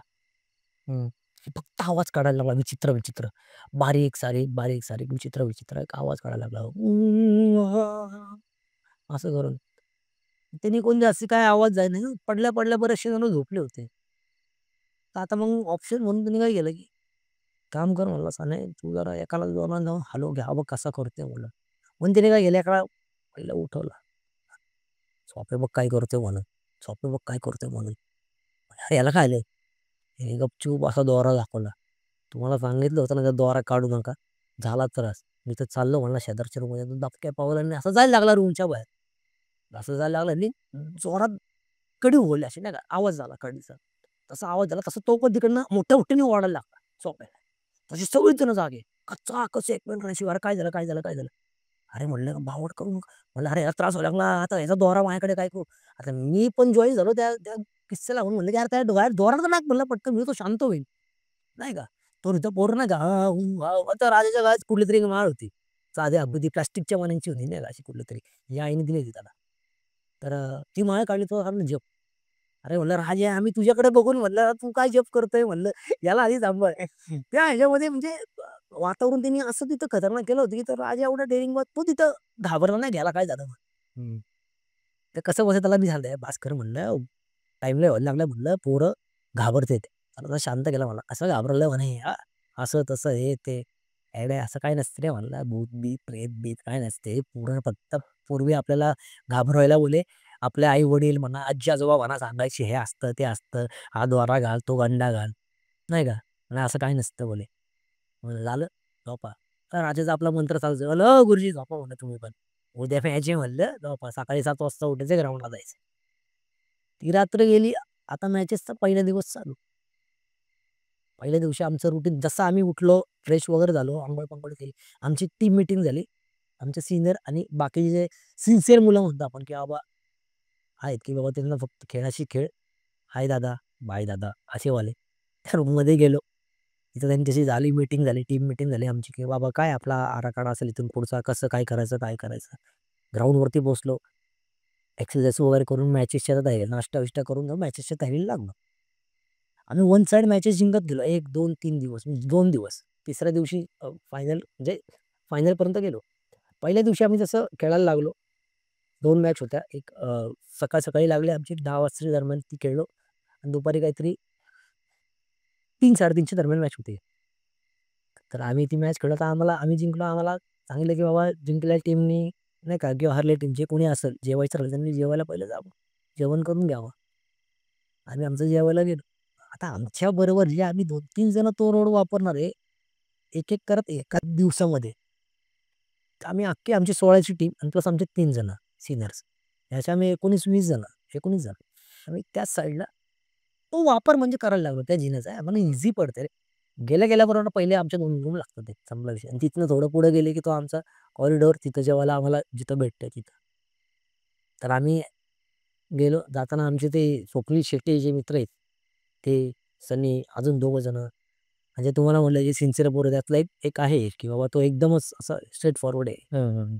[SPEAKER 2] हं.
[SPEAKER 1] फक्त आवाज काढायला लागला विचित्र. बारीक-सारीक, बारीक-सारीक, विचित्र-विचित्र एक आवाज काढायला लागला. असं करून. त्यांनी कोण जास्ती काय आवाज जाय नाही. पडल्या-पडल्या बरेचसे जण झोपले होते. तर आता मग ऑप्शन म्हणून त्यांनी काय केलं, की काम कर म्हणलं "साने तू जरा एकाला जोराने जाऊन हलव घ्या बघ कसा करतोय" म्हणलं. म्हणून त्याने काय केलं एकाला पहिलं उठवलं. "झोपे बघ काय करतोय" म्हणून. "झोपे बघ काय करतोय" म्हणून. अरे याला काय आलंय? त्याने गपचूप असा दोरा दाखवला. "तुम्हाला सांगितलं होतं ना, का दोरा काढू नका." झाला त्रास. मी तर चाललो म्हणला शेजारच्या रूममध्ये दबक्या पावलांनी असा जायला लागला रूमच्या बाहेर. असं जायला लागला आणि जोरात कडी ओढली अशी नाही का, आवाज झाला कडीचा. तसा आवाज झाला तसं तो पण तिकडनं मोठ्या मोठ्याने ओरडायला लागला सोफ्याला. तसे सगळेच जण जागे. कच्चाकच एकमेकांशी, "अरे काय झालं, काय झालं, काय झालं?" अरे म्हणलं भावड करू नका. म्हणलं, "अरे याला त्रास व्हायला लागला. आता ह्याचा दोरा माझ्याकडे काय करू?" आता मी पण जॉइन झालो त्या त्या किस्स्याला म्हणून म्हणलं, की "यार त्या डोळ्यात दोरा तर नाक." म्हणलं, "पटकन मी तो शांत होईल." नाही का? तो इथं पोरं नाही का, हां, हूं, हां. आता राजाच्या काळात कुठलीतरी माळ होती. साध्या आपली प्लास्टिकच्या मण्यांची होती नाही का अशी कुठलीतरी. ही आईने दिली होती त्याला. तर ती माळ काढली तो कारण जप. अरे म्हणलं, "राजा आम्ही तुझ्याकडे बघून म्हणलं तू काय जप करतोय?" म्हणलं, "याला आधी सांभाळ." त्या ह्याच्यामध्ये म्हणजे वातावरण त्यांनी असं तिथं खतरनाक केलं होतं, की तो राजा एवढा डेअरिंग तो तिथं घाबरला नाही, घ्यायला काय झालं म्हणून.
[SPEAKER 2] हं.
[SPEAKER 1] तर कसं बसं त्याला मी सांगितलं, "भास्कर म्हणलं टाईम लय व्हायला लागलाय म्हणलं, पोरं घाबरतेत." त्याला जरा शांत केलं म्हणलं, "असं घाबरलं म्हणे हां, असं तसं हे ते." "येड्या असं काही नसतं रे," म्हणलं, "भूत-बीत, प्रेत-बीत काय नसते. पोरं फक्त पूर्वी आपल्याला घाबरवायला बोले आपले आई-वडील म्हणा, आजी-आजोबा म्हणा सांगायचे हे असतं, ते असतं. हा दोरा घाल, तो गंडा घाल." नाही का? "आणि असं काही नसतं" बोले. म्हणलं, "झालं झोपा." तर राजाचा आपला मंत्र चालू झाला, "ओ गुरुजी झोपा म्हणलं तुम्ही पण. उद्या मॅच आहे म्हणलं झोपा. सकाळी 7 वाजता उठायचं ग्राउंडला जायचं." ती रात्र गेली. आता मॅचेसचा पहिला दिवस चालू. पहिल्या दिवशी आमचं रुटीन जसं आम्ही उठलो, फ्रेश वगैरे झालो, अंघोळ-पांघोळ केली. आमची टीम मीटिंग झाली. आमचे सीनियर आणि बाकीचे जे सिन्सिअर मुलं म्हणतो आपण, की बाबा आहेत, की बाबा त्यांना फक्त खेळाशी खेळ. हाय दादा, बाय दादा असे वाले. त्या रूममध्ये गेलो. तिथं त्यांच्याशी झाली मीटिंग झाली, टीम मीटिंग झाली आमची, की बाबा काय आपला आराखडा असेल इथून पुढचा, कसं काय करायचं, काय करायचं. ग्राउंडवरती बसलो. एक्सरसाइज वगैरे करून मॅचेसच्या तयारी नाश्ता-बिष्टा करून मॅचेसच्या तयारीला लागलो. आम्ही वन साइड मॅचेस जिंकत गेलो. 1, 2, 3 दिवस म्हणजे 2 दिवस. तिसऱ्या दिवशी फायनल म्हणजे फायनलपर्यंत गेलो. पहिल्या दिवशी आम्ही जसं खेळायला लागलो. 2 मॅच होत्या. एक सकाळी लागली आमची 10 वाजताच्या दरम्यान ती खेळलो आणि दुपारी काहीतरी 3-3:30च्या दरम्यान मॅच होती. तर आम्ही ती मॅच खेळत आम्ही जिंकलो. आम्हाला सांगितलं, की बाबा जिंकलेल्या टीमनी नाही का किंवा हरलेल्या टीम जे कोणी असेल जेवायचं राहिलं त्यांनी जेवायला पहिलं जावं. जेवण करून घ्यावं. आम्ही आमचं जेवायला गेलो. आता आमच्याबरोबर जे आम्ही 2-3 जण तो रोड वापरणार आहे. एक-एक करत एका दिवसामध्ये. तर आम्ही अख्खी आमची 16ची टीम आणि प्लस आमचे 3 जण सीनियर्स. याच्या आम्ही 19-20 जण, 19 जण. आम्ही त्याच साइडला तो वापर म्हणजे करायला लागलो त्या जिन्याचा. आम्हाला ईझी पडते रे. गेल्या बरोबर पहिले आमच्या 2 रूम लागतात ते संपला विषय आणि तिथनं थोडं पुढे गेले, की तो आमचा कॉरिडॉर तिथं जेवायला आम्हाला जिथं भेटतंय तिथं. तर आम्ही गेलो. जाताना आमचे ते स्वप्नील शेट्टी जे मित्र आहेत, ते सनी अजून 2 जण म्हणजे तुम्हाला म्हटलं जे सिन्सिअर पोरं त्यातला एक एक आहे, की बाबा तो एकदमच असा स्ट्रेट फॉरवर्ड आहे.
[SPEAKER 2] हं, हं.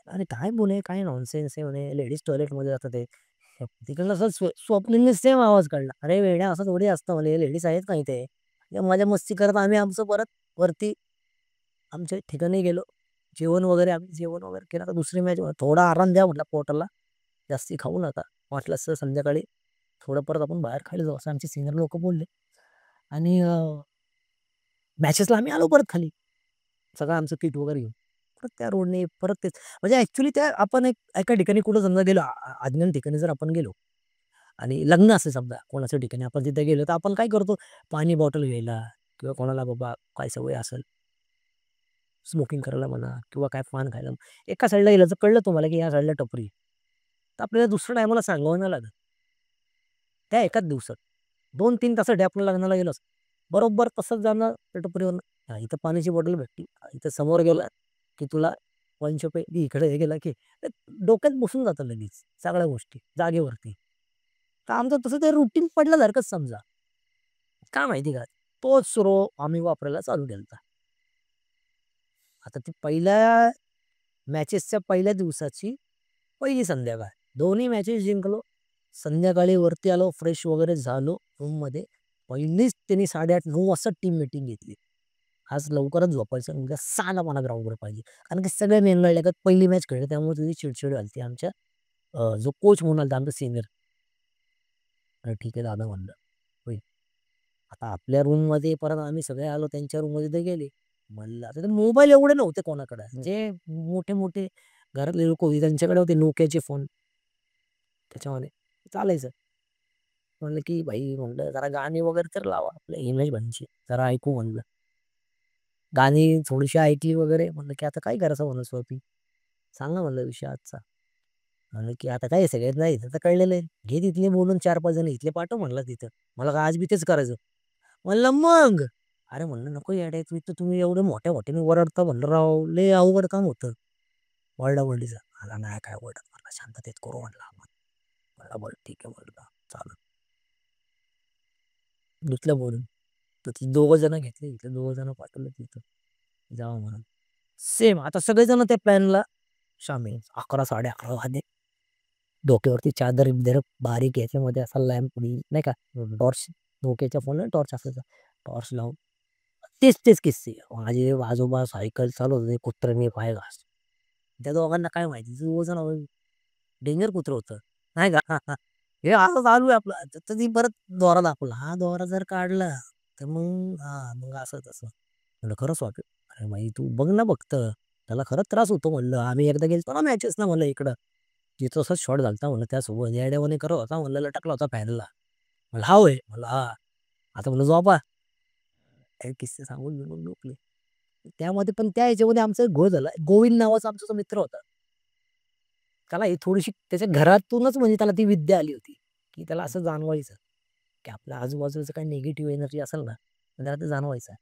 [SPEAKER 1] "अरे काय बोले, काय नॉनसेन्स आहे," म्हणे, "लेडीज टॉयलेटमध्ये जातात आहे." तिकडनं असं स्वप्नीलने सेम आवाज काढला. "अरे वेड्या असं थोडी असतं म्हणे, लेडीज आहेत का इथे?" मजा मस्ती करत आम्ही आमचं परत वरती आमच्या ठिकाणी गेलो. जेवण वगैरे केलं. आता दुसरी मॅच थोडा आराम द्या म्हटलं पोटाला. जास्ती खाऊ नका. वाटलंच तर संध्याकाळी थोडं परत आपण बाहेर खायला जाऊ असं आमचे सीनियर लोकं बोलले आणि मॅचेसला आम्ही आलो परत खाली. सगळं आमचं किट वगैरे घेऊन. परत त्या रोडने परत तेच म्हणजे ॲक्चुअली त्या आपण एका ठिकाणी कुठं समजा गेलो अज्ञात ठिकाणी जर आपण गेलो आणि लग्न असेल समजा कोणाच्या ठिकाणी आपण तिथे गेलो, तर आपण काय करतो पाणी बॉटल घ्यायला किंवा कोणाला बाबा काय सवय असेल स्मोकिंग करायला म्हणा किंवा काय पान खायला. एका साईडला गेलं तर कळलं तुम्हाला, की या साईडला टपरी आहे. तर आपल्याला दुसऱ्या टायमाला सांगावं नाही लागत. त्या एकाच दिवसात 2-3 तासासाठी आपण लग्नाला गेलो असतो. बरोबर तसंच जाणं त्या टपरीवरनं, हां, इथं पाण्याची बॉटल भेटली. इथं समोर गेला, की तुला ₹5 इकडे हे गेला, की ते डोक्यात बसून जातं लगेच सगळ्या गोष्टी जागेवरती. तर आमचं तसं ते रुटीन पडल्यासारखंच समजा. का माहिती का? तोच रो आम्ही वापरायला चालू केलता. आता ती पहिल्या मॅचेसच्या पहिल्या दिवसाची पहिली संध्याकाळ. दोन्ही मॅचेस जिंकलो. संध्याकाळी वरती आलो, फ्रेश वगैरे झालो रूममध्ये. पहिलीच त्यांनी 8:30-9 वाजता टीम मीटिंग घेतली. आज लवकरच झोपायचं आणि उद्या 6ला मला ग्राउंडवर पाहिजे. कारण की सगळे मेंगाळले का पहिली मॅच खेळली त्यामुळे तुझी चिडचिड झाली आमच्या जो कोच म्हणून आलता आमचा सीनियर. "अरे ठीक आहे दादा" म्हणलं, "होईल." आता आपल्या रूममध्ये परत आम्ही सगळे आलो त्यांच्या रूममध्ये ते गेले. म्हणलं आता ते मोबाईल एवढे नव्हते कोणाकडे. जे मोठे-मोठे घरातले लोक होते त्यांच्याकडे होते Nokiaचे फोन. त्याच्यामध्ये चालायचं. म्हणलं की भाई म्हणलं जरा गाणी वगैरे तर लावा आपल्या हिमेश भाईंची. जरा ऐकू म्हणलं. गाणी थोडीशी ऐकली वगैरे म्हणलं की आता काय करायचं म्हणलं शॉपिंग. सांगा म्हणलं विषय आजचा. म्हणलं की आता काय सगळ्यात नाही तर कळलेलं आहे. घे तिथले बोलून 4-5 जण इथले पाठव म्हणलं तिथं. मला काय आज बी तेच करायचं. म्हणलं मग? अरे म्हणलं नको येड्या इथं तुम्ही एवढं मोठ्या मोठ्याने ओरडता म्हणलं राव लय अवघड काम होतं. ओरडा-ओरडीचं. मला नाही काय ओरडत म्हणलं शांततेत करू म्हणलं आपण. म्हणलं बरं ठीक आहे म्हणलं चालेल. दुसऱ्या बोलून. तर ती दोघं जण घेतले इथले दोघं जण पाठवले तिथं. जावा म्हणून. सेम आता सगळेजण त्या प्लॅनला शामील. 11 11:30 वाजले. डोक्यावरती चादर-बिदर बारीक याच्यामध्ये असा लॅम्प नाही का टॉर्च Nokiaच्या फोनला टॉर्च असायचा. टॉर्च लावून तेच किस्से. माझे आजोबा सायकल चालवत होते, कुत्र्याने पाय घास. त्या दोघांना काय माहिती दोघंजण डेंजर कुत्रं होतं. नाही का? हे असं चालू आहे आपलं. तर ती परत दोरा दाखवला. हा दोरा जर काढला तर मग मग असं तसं. म्हणलं खरंच वाटलं. अरे भाई तू बघ ना फक्त. त्याला खरंच त्रास होतो म्हणलं. आम्ही एकदा गेलतो ना मॅचेसला म्हणलं इकडं. तिथं तसाच शॉट झालता म्हणलं त्यासोबत येड्यावानी करत होता म्हणलं लटकला होता फॅनला. म्हणलं "हां होय?" म्हणलं "हां." आता म्हणलं "झोपा." हे किस्से सांगून बिगून झोपले. त्यामध्ये पण त्या ह्याच्यामध्ये आमचा एक घोळ झाला. गोविंद नावाचा आमचा जो मित्र होता. त्याला ही थोडीशी त्याच्या घरातूनच म्हणजे त्याला ती विद्या आली होती, की त्याला असं जाणवायचं, की आपल्या आजूबाजूचं काही निगेटिव्ह एनर्जी असेल ना, तर त्याला ते जाणवायचं.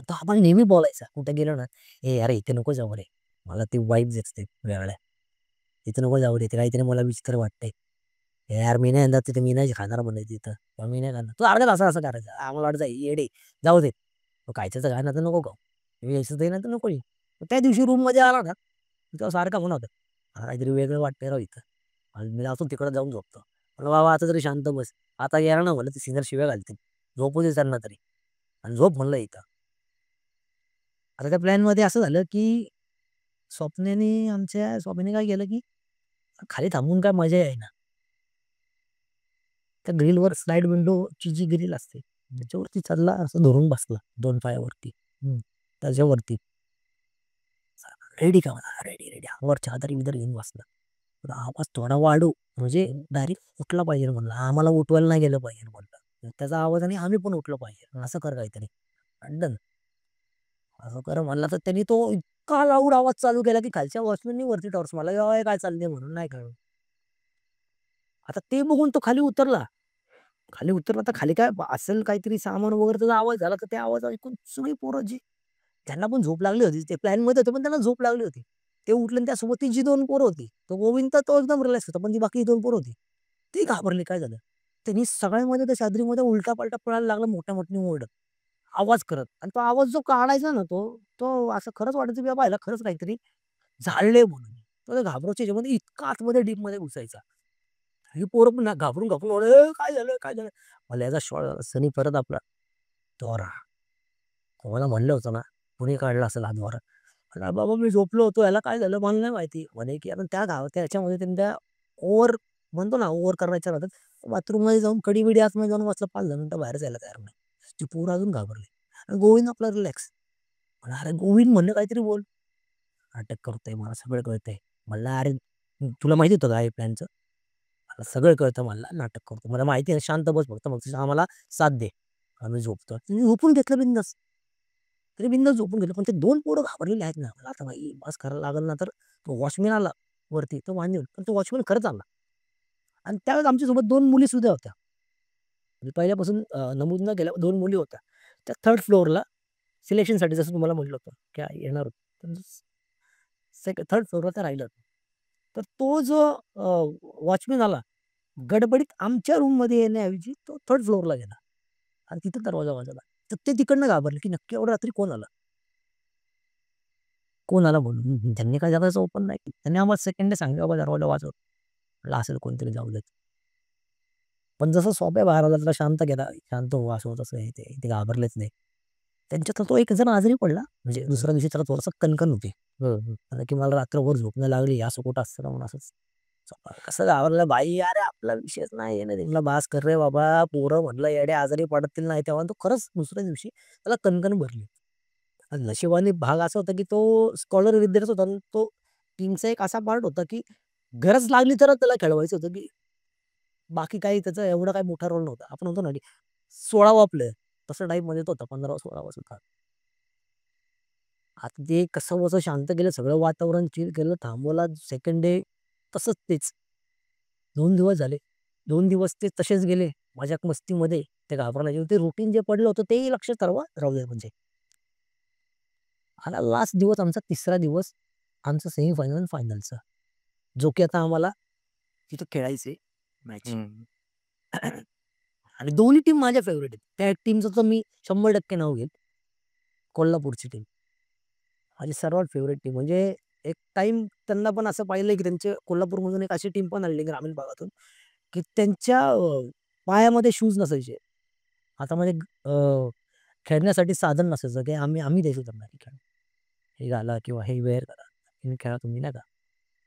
[SPEAKER 1] तो आम्हाला नेहमी बोलायचा कुठे गेलो ना, "ए अरे इथे नको जाऊ रे. मला ती वाइब्स येते वेगळ्या. इथे नको जाऊ रे. ते काहीतरी मला विचित्र वाटतंय. ए यार मी नाही येणार तिथे मी नाही खाणार म्हणे तिथं. किंवा मी नाही खाणार." तो अर्ध्या तासात असं करायचा. आम्हाला वाटायचं येडे जाऊ दे. तो खायचं तर खा नाहीतर नको खाऊ. यायचं तर ये नाहीतर नको येऊ. त्या दिवशी रूममध्ये आला ना, तेव्हा सारखा म्हणत होता, "मला काहीतरी वेगळं वाटतंय राव इथं." आणि मी जातो तिकडे जाऊन झोपतो. म्हणलं, "बाबा आता तरी शांत बस. आता येणार ना म्हणलं ते सिनियर शिव्या घालतील. झोपू दे त्यांना तरी आणि झोप म्हणलं इथं." आता त्या प्लॅनमध्ये असं झालं, की स्वप्नेने काय केलं, की खाली थांबून काय मजा येईना. त्या ग्रिलवर स्लाईड विंडोची जी ग्रिल असते, त्याच्यावरती चढला असं धरून बसला 2 पायावरती. हं. त्याच्यावरती. रेडी का म्हणा, रेडी. अंगावर चादर-बिदर घेऊन बसला. तर आवाज थोडा वाढव, म्हणजे डायरेक्ट उठला पाहिजे म्हणलं. आम्हाला उठवायला नाही गेलं पाहिजे म्हणलं. त्याचा आवाज आणि आम्ही पण उठलो पाहिजे. असं कर काहीतरी. डन. असं कर म्हणला तर त्यांनी तो इतका लाऊड आवाज चालू केला, की खालच्या वॉचमननी वरती टॉर्च मारला, "ओय काय चाललंय?" म्हणून नाही का. आता ते बघून तो खाली उतरला. खाली उतरला तर खाली काय असेल काहीतरी सामान वगैरे त्याचा आवाज झाला, तर त्या आवाज ऐकून सगळी पोरं जी त्यांना पण झोप लागली होती. ते प्लॅनमध्ये होते, पण त्यांना झोप लागली होती. ते उठले आणि त्यासोबत ती जी 2 पोरं होती. तो गोविंद तर तो एकदम रिलॅक्स होता, पण ती बाकी 2 पोरं होती. ती घाबरली, काय झालं? त्यांनी सगळ्यामध्ये त्या चादरीमध्ये उलटा-पालटा पळायला लागला मोठ्या मोठ्याने ओरडत, आवाज करत आणि तो आवाज जो काढायचा ना तो असं खरंच वाटायचं, की बाबा ह्याला खरंच काहीतरी झालंय म्हणून. तो त्या घाबरायच्या ह्याच्यामध्ये इतका आतमध्ये डीपमध्ये घुसायचा. ही पोरं पण घाबरून ओरडत, "ए काय झालं? काय झालं?" मला याचा शॉक आला. सनी परत आपला दोरा. तुम्हाला म्हणलं होतं ना, कुणी काढला असेल हा दोरा. म्हणला, "बाबा मी झोपलो होतो. ह्याला काय झालं मला नाही माहिती." म्हणे, की आता त्या गावात त्याच्यामध्ये त्यांनी त्या ओव्हर म्हणतो ना, ओव्हर करायच्या नादात बाथरूममध्ये जाऊन कडी-बिडी आतमध्ये जाऊन बसला 5 10 मिनिटं बाहेर जायला तयार नाही. ती पोरं अजून घाबरली. आणि गोविंद आपला रिलॅक्स. म्हणला, "अरे गोविंद म्हणलं काहीतरी बोल." नाटक करतोय, मला सगळं कळतंय. म्हणलं, "अरे तुला माहिती होतं का हे प्लॅनचं?" "मला सगळं कळतं म्हणला, नाटक करतो. मला माहिती आहे शांत बस फक्त आम्हाला साथ दे." आम्ही झोपतो. त्यांनी झोपून घेतलं बिनधास्त. तरी बिनधास्त झोपून गेले. पण ते 2 पोरं घाबरलेले आहेत ना. मला आता भाई बस करायला लागेल ना, तर तो वॉचमन आला वरती. तो मान्य होईल. पण तो वॉचमन खरंच आला. आणि त्यावेळेस आमच्यासोबत 2 मुलीसुद्धा होत्या. म्हणजे पहिल्यापासून नमूद न केल्या 2 मुली होत्या. त्या 3rd फ्लोअरला सिलेक्शनसाठी जसं तुम्हाला म्हटलं होतं, की येणार होत्या. 3rd फ्लोअरला त्या राहिल्या होत्या. तर तो जो वॉचमन आला, गडबडीत आमच्या रूममध्ये येण्याऐवजी तो 3rd फ्लोअरला गेला आणि तिथं दरवाजा वाजवला. तर ते तिकडनं घाबरले, की नक्की एवढ्या रात्री कोण आलं? कोण आला म्हणून. त्यांनी काय दरवाजा ओपन नाही केला. त्यांनी आम्हाला सेकंड डे सांगितलं, "बाबा दरवाजा वाजव." म्हटलं, "असेल कोणतरी जाऊ देत." पण जसं सोप्या बाहेर आला, त्याला शांत केला. "शांत हो, असं तसं हे ते." ते घाबरलेच नाही. त्यांच्यातला तो एक जण आजारी पडला. म्हणजे दुसऱ्या दिवशी त्याला थोडंसं कणकण होती. म्हणला, की "मला रात्रभर झोप नाही लागली." असं कुठं असतं का म्हणून असंच. कसं घाबरलं भाई, "अरे आपला विषयच नाही आहे ना." म्हणलं, "बास कर रे बाबा." पोरं म्हटलं येडे आजारी पडतील नाही तेव्हा तो खरंच दुसऱ्या दिवशी त्याला कणकण भरली. आणि नशिबाने भाग असा होता, की तो स्कॉलर विद्यार्थी होता आणि तो टीमचा एक असा पार्ट होता, की गरज लागली तरच त्याला खेळवायचं होतं, की बाकी काही त्याचा एवढा काही मोठा रोल नव्हता. आपण म्हणतो ना, की 16वा प्लेयर तसं टाईपमध्ये तो होता. 15वा-16वा सुद्धा. आता ते कसंबसं शांत केलं, सगळं वातावरण चिल केलं, थांबवला. सेकंड डे तसंच तेच. 2 दिवस झाले. 2 दिवस ते तसेच गेले मजाक मस्तीमध्ये. ते घाबरण्याचे ते रुटीन जे पडलं होतं तेही लक्षात राहू दे म्हणजे. आता लास्ट दिवस आमचा 3रा दिवस आमचा सेमीफायनल फायनलचा. जो की आता आम्हाला तिथं खेळायचे मॅच.
[SPEAKER 2] हम्म.
[SPEAKER 1] आणि दोन्ही टीम माझ्या फेव्हरेट आहेत. त्या टीमचं तर मी 100% नाव घेईल. कोल्हापूरची टीम. माझी सर्वात फेव्हरेट टीम म्हणजे एक टाईम त्यांना पण असं पाहिलंय, की त्यांचे कोल्हापूरमधून एक अशी टीम पण आलेली ग्रामीण भागातून, की त्यांच्या पायामध्ये शूज नसायचे. हातामध्ये खेळण्यासाठी साधन नसायचं, की आम्ही आम्ही द्यायचो त्यांना हे खेळा. हे घाला किंवा हे वेअर करा. हे खेळा तुम्ही नाही का,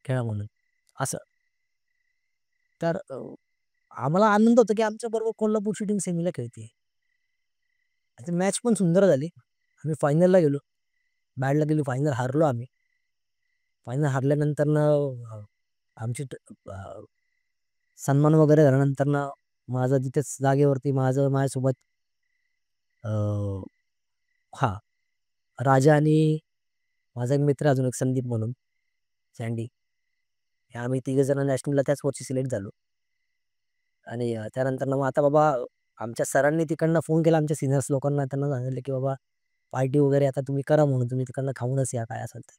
[SPEAKER 1] खेळा म्हणून असं. तर आम्हाला आनंद होतो, की आमच्याबरोबर कोल्हापूरची टीम सेमीला खेळते. मॅच पण सुंदर झाली. आम्ही फायनलला गेलो. बॅडला गेलो, फायनल हारलो आम्ही. फायनल हारल्यानंतरनं आमची सन्मान वगैरे झाल्यानंतरनं माझं तिथेच जागेवरती माझ्यासोबत अ, हां, राजा आणि माझा एक मित्र अजून एक संदीप म्हणून, सँडी. हे आम्ही तिघे जण नॅशनलला त्याच वर्षी सिलेक्ट झालो. आणि त्यानंतरनं मग आता बाबा आमच्या सरांनी तिकडनं फोन केला आमच्या सिनियर्स लोकांना. त्यांना सांगितलं, की "बाबा पार्टी वगैरे आता तुम्ही करा म्हणून. तुम्ही तिकडनं खाऊनच या काय असेल ते."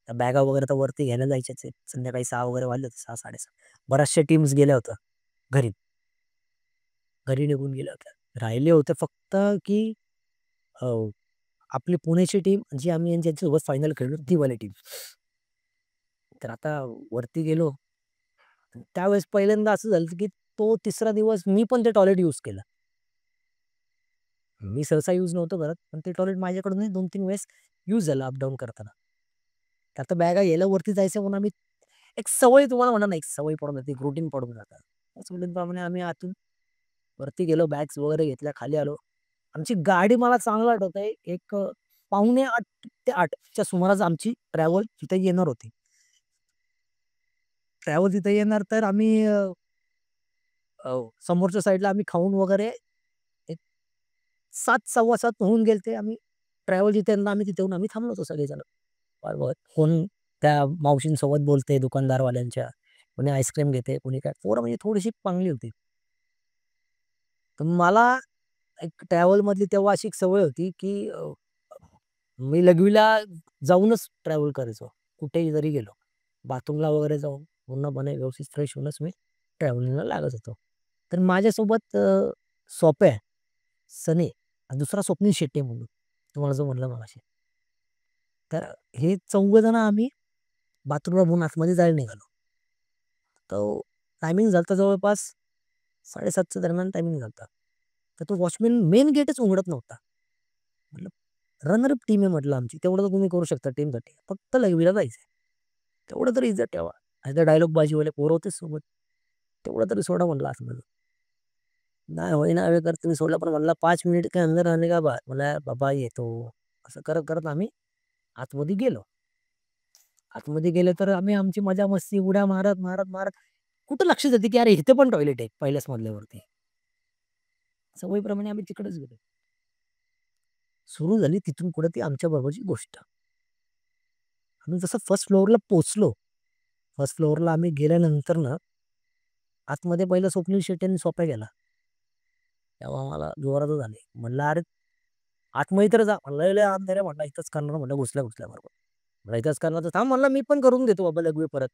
[SPEAKER 1] त्या बॅगा वगैरे तर वरती घ्यायला जायच्याच आहेत. संध्याकाळी 6 वगैरे वाजले होते. 6, 6:30. बऱ्याचशा टीम्स गेल्या होत्या घरी. घरी निघून गेल्या होत्या. राहिले होते फक्त की अ, आपली पुण्याची टीम जी आम्ही ज्यांच्यासोबत फायनल खेळलो ती वाली टीम. तर आता वरती गेलो. त्यावेळेस पहिल्यांदा असं झालं, की तो 3रा दिवस मी पण ते टॉयलेट यूज केलं. मी सहसा यूज नव्हतो करत. पण ते टॉयलेट माझ्याकडूनही 2-3 वेळेस यूज झालं अप-डाऊन करताना. तर आता बॅगा घ्यायला वरती जायचं म्हणून आम्ही एक सवय तुम्हाला म्हणा ना, एक सवय पडून जाते, एक रुटीन पडून जातं. त्या सवयीप्रमाणे आम्ही आतून वरती गेलो, बॅग्स वगैरे घेतल्या, खाली आलो. आमची गाडी मला चांगलं आठवतंय, एक पावणे 8 ते 8 च्या सुमारास आमची ट्रॅव्हल तिथे येणार होती. ट्रॅव्हल तिथे येणार तर आम्ही समोरच्या साईडला आम्ही खाऊन वगैरे एक 7, 7:15 होऊन गेलते. आम्ही ट्रॅव्हल जिथे आहे ना, आम्ही तिथे येऊन आम्ही थांबलो होतो सगळेजण. वाट बघत. कोण त्या मावशींसोबत बोलते दुकानदारवाल्यांच्या, कोणी आईस्क्रीम घेते, कोणी काय. पोरं म्हणजे थोडीशी चांगली होती. तर मला एक ट्रॅव्हलमधली तेव्हा अशी एक सवय होती, की मी लघवीला जाऊनच ट्रॅव्हल करायचो. कुठेही जरी गेलो. बाथरूमला वगैरे जाऊन पूर्णपणे व्यवस्थित फ्रेश होऊनच मी ट्रॅव्हलिंगला लागत होतो. तर माझ्यासोबत सोप्या, सनी आणि दुसरा स्वप्नील शेट्टी म्हणून, तुम्हाला जो म्हणलं मगाशी. तर हे चौघं जण आम्ही बाथरूमला म्हणून आतमध्ये जायला निघालो. तो टायमिंग झालता जवळपास 7:30च्या दरम्यान टायमिंग झालता. तर तो वॉचमन मेन गेटच उघडत नव्हता. म्हटलं रनर अप टीम आहे म्हटलं आमची. तेवढं तर तुम्ही करू शकता टीमसाठी. फक्त लघवीला जायचंय. तेवढं तरी इज्जत ठेवा. नाहीतर डायलॉगबाजीवाले पोरं होतेच सोबत. तेवढं तरी सोडा म्हणलं आतमध्ये. नाही होईना वेळ करत तुम्ही सोडला पण म्हणला 5 मिनिट के अंदर आने का बाद. म्हणला बाबा येतो. असं करत आम्ही आतमध्ये गेलो. आतमध्ये गेलो तर आम्ही आमची मजा मस्ती उड्या मारत कुठं लक्ष देते, की अरे इथे पण टॉयलेट आहे पहिल्याच मजल्यावरती. सवयीप्रमाणे आम्ही तिकडेच गेलो. सुरू झाली तिथून पुढे ती आमच्या बरोबरची गोष्ट. आम्ही जसं फर्स्ट फ्लोअरला पोहोचलो. फर्स्ट फ्लोअरला आम्ही गेल्यानंतरनं आतमध्ये पहिलं स्वप्नील शेट्टी यांनी सोप्या गेला. तेव्हा आम्हाला जोरातच आले. म्हणलं, "अरे आतमध्ये तर जा." म्हणलं, "लय अंधार आहे." म्हटलं, "इथंच करणार." म्हणलं घुसल्या बरोबर. म्हणलं, "इथंच करणार तर थांब." म्हणलं, "मी पण करून देतो बाबा लघवी परत."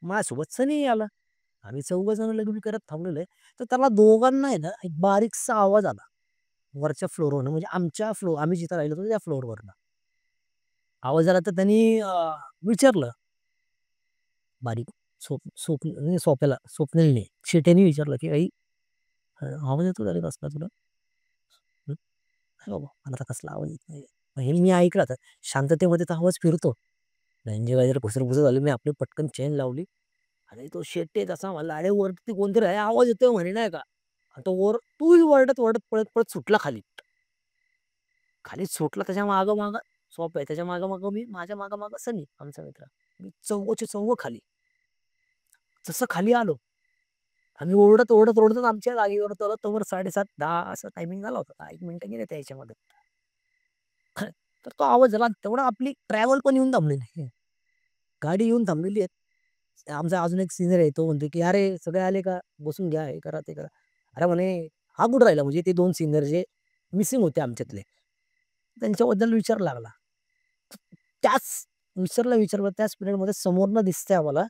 [SPEAKER 1] माझ्यासोबत सनी आला. आम्ही चौघं जण लघवी करत थांबलेलो आहे. तर त्याला दोघांना आहे ना, एक बारीकसा आवाज आला. वरच्या फ्लोअरवरनं म्हणजे आमच्या आम्ही जिथं राहिलो होतो त्या फ्लोअरवरनं. आवाज आला तर त्यांनी विचारलं बारीक म्हणजे स्वप्नीलने, शेट्याने विचारलं, की "आई आवाज येतो का रे कसला तुला?" "हं, नाही बाबा, मला तर कसला आवाज येत नाहीये." मग हे मी ऐकलं तर शांततेमध्ये तो आवाज फिरतो. म्हणजे काहीतरी घुसर-पुसर झाली. मी आपली पटकन चेन लावली आणि तो शेट्टी तसा म्हणला, "अरे वरती कोणतरी आहे, आवाज येतोय" म्हणे नाही का. आणि तो तोही ओरडत, पळत सुटला खाली. खाली सुटला त्याच्या मागं-मागं सोप्या आहे. त्याच्या मागं-मागं मी, माझ्या मागं-मागं सनी आमचा मित्र. मी चौघंच्या चौघं खाली. जसं खाली आलो, आम्ही ओरडत आमच्या जागेवर आलो. तोवर 7:30, 10 असा टायमिंग झाला होता. 10 एक मिनिटं गेले त्या ह्याच्यामध्ये. तर तो आवाज झाला. तेवढा आपली ट्रॅव्हल पण येऊन थांबलेली आहे. गाडी येऊन थांबलेली आहे. आमचा अजून एक सीनियर आहे, तो म्हणतो की "अरे सगळे आले का? बसून घ्या, हे करा, ते करा." अरे म्हणे हा कुठं राहिला? म्हणजे ते 2 सीनियर जे मिसिंग होते आमच्यातले. त्यांच्याबद्दल विचारायला लागला. त्याच विचारलं त्याच पिरियडमध्ये समोरनं दिसतंय आम्हाला,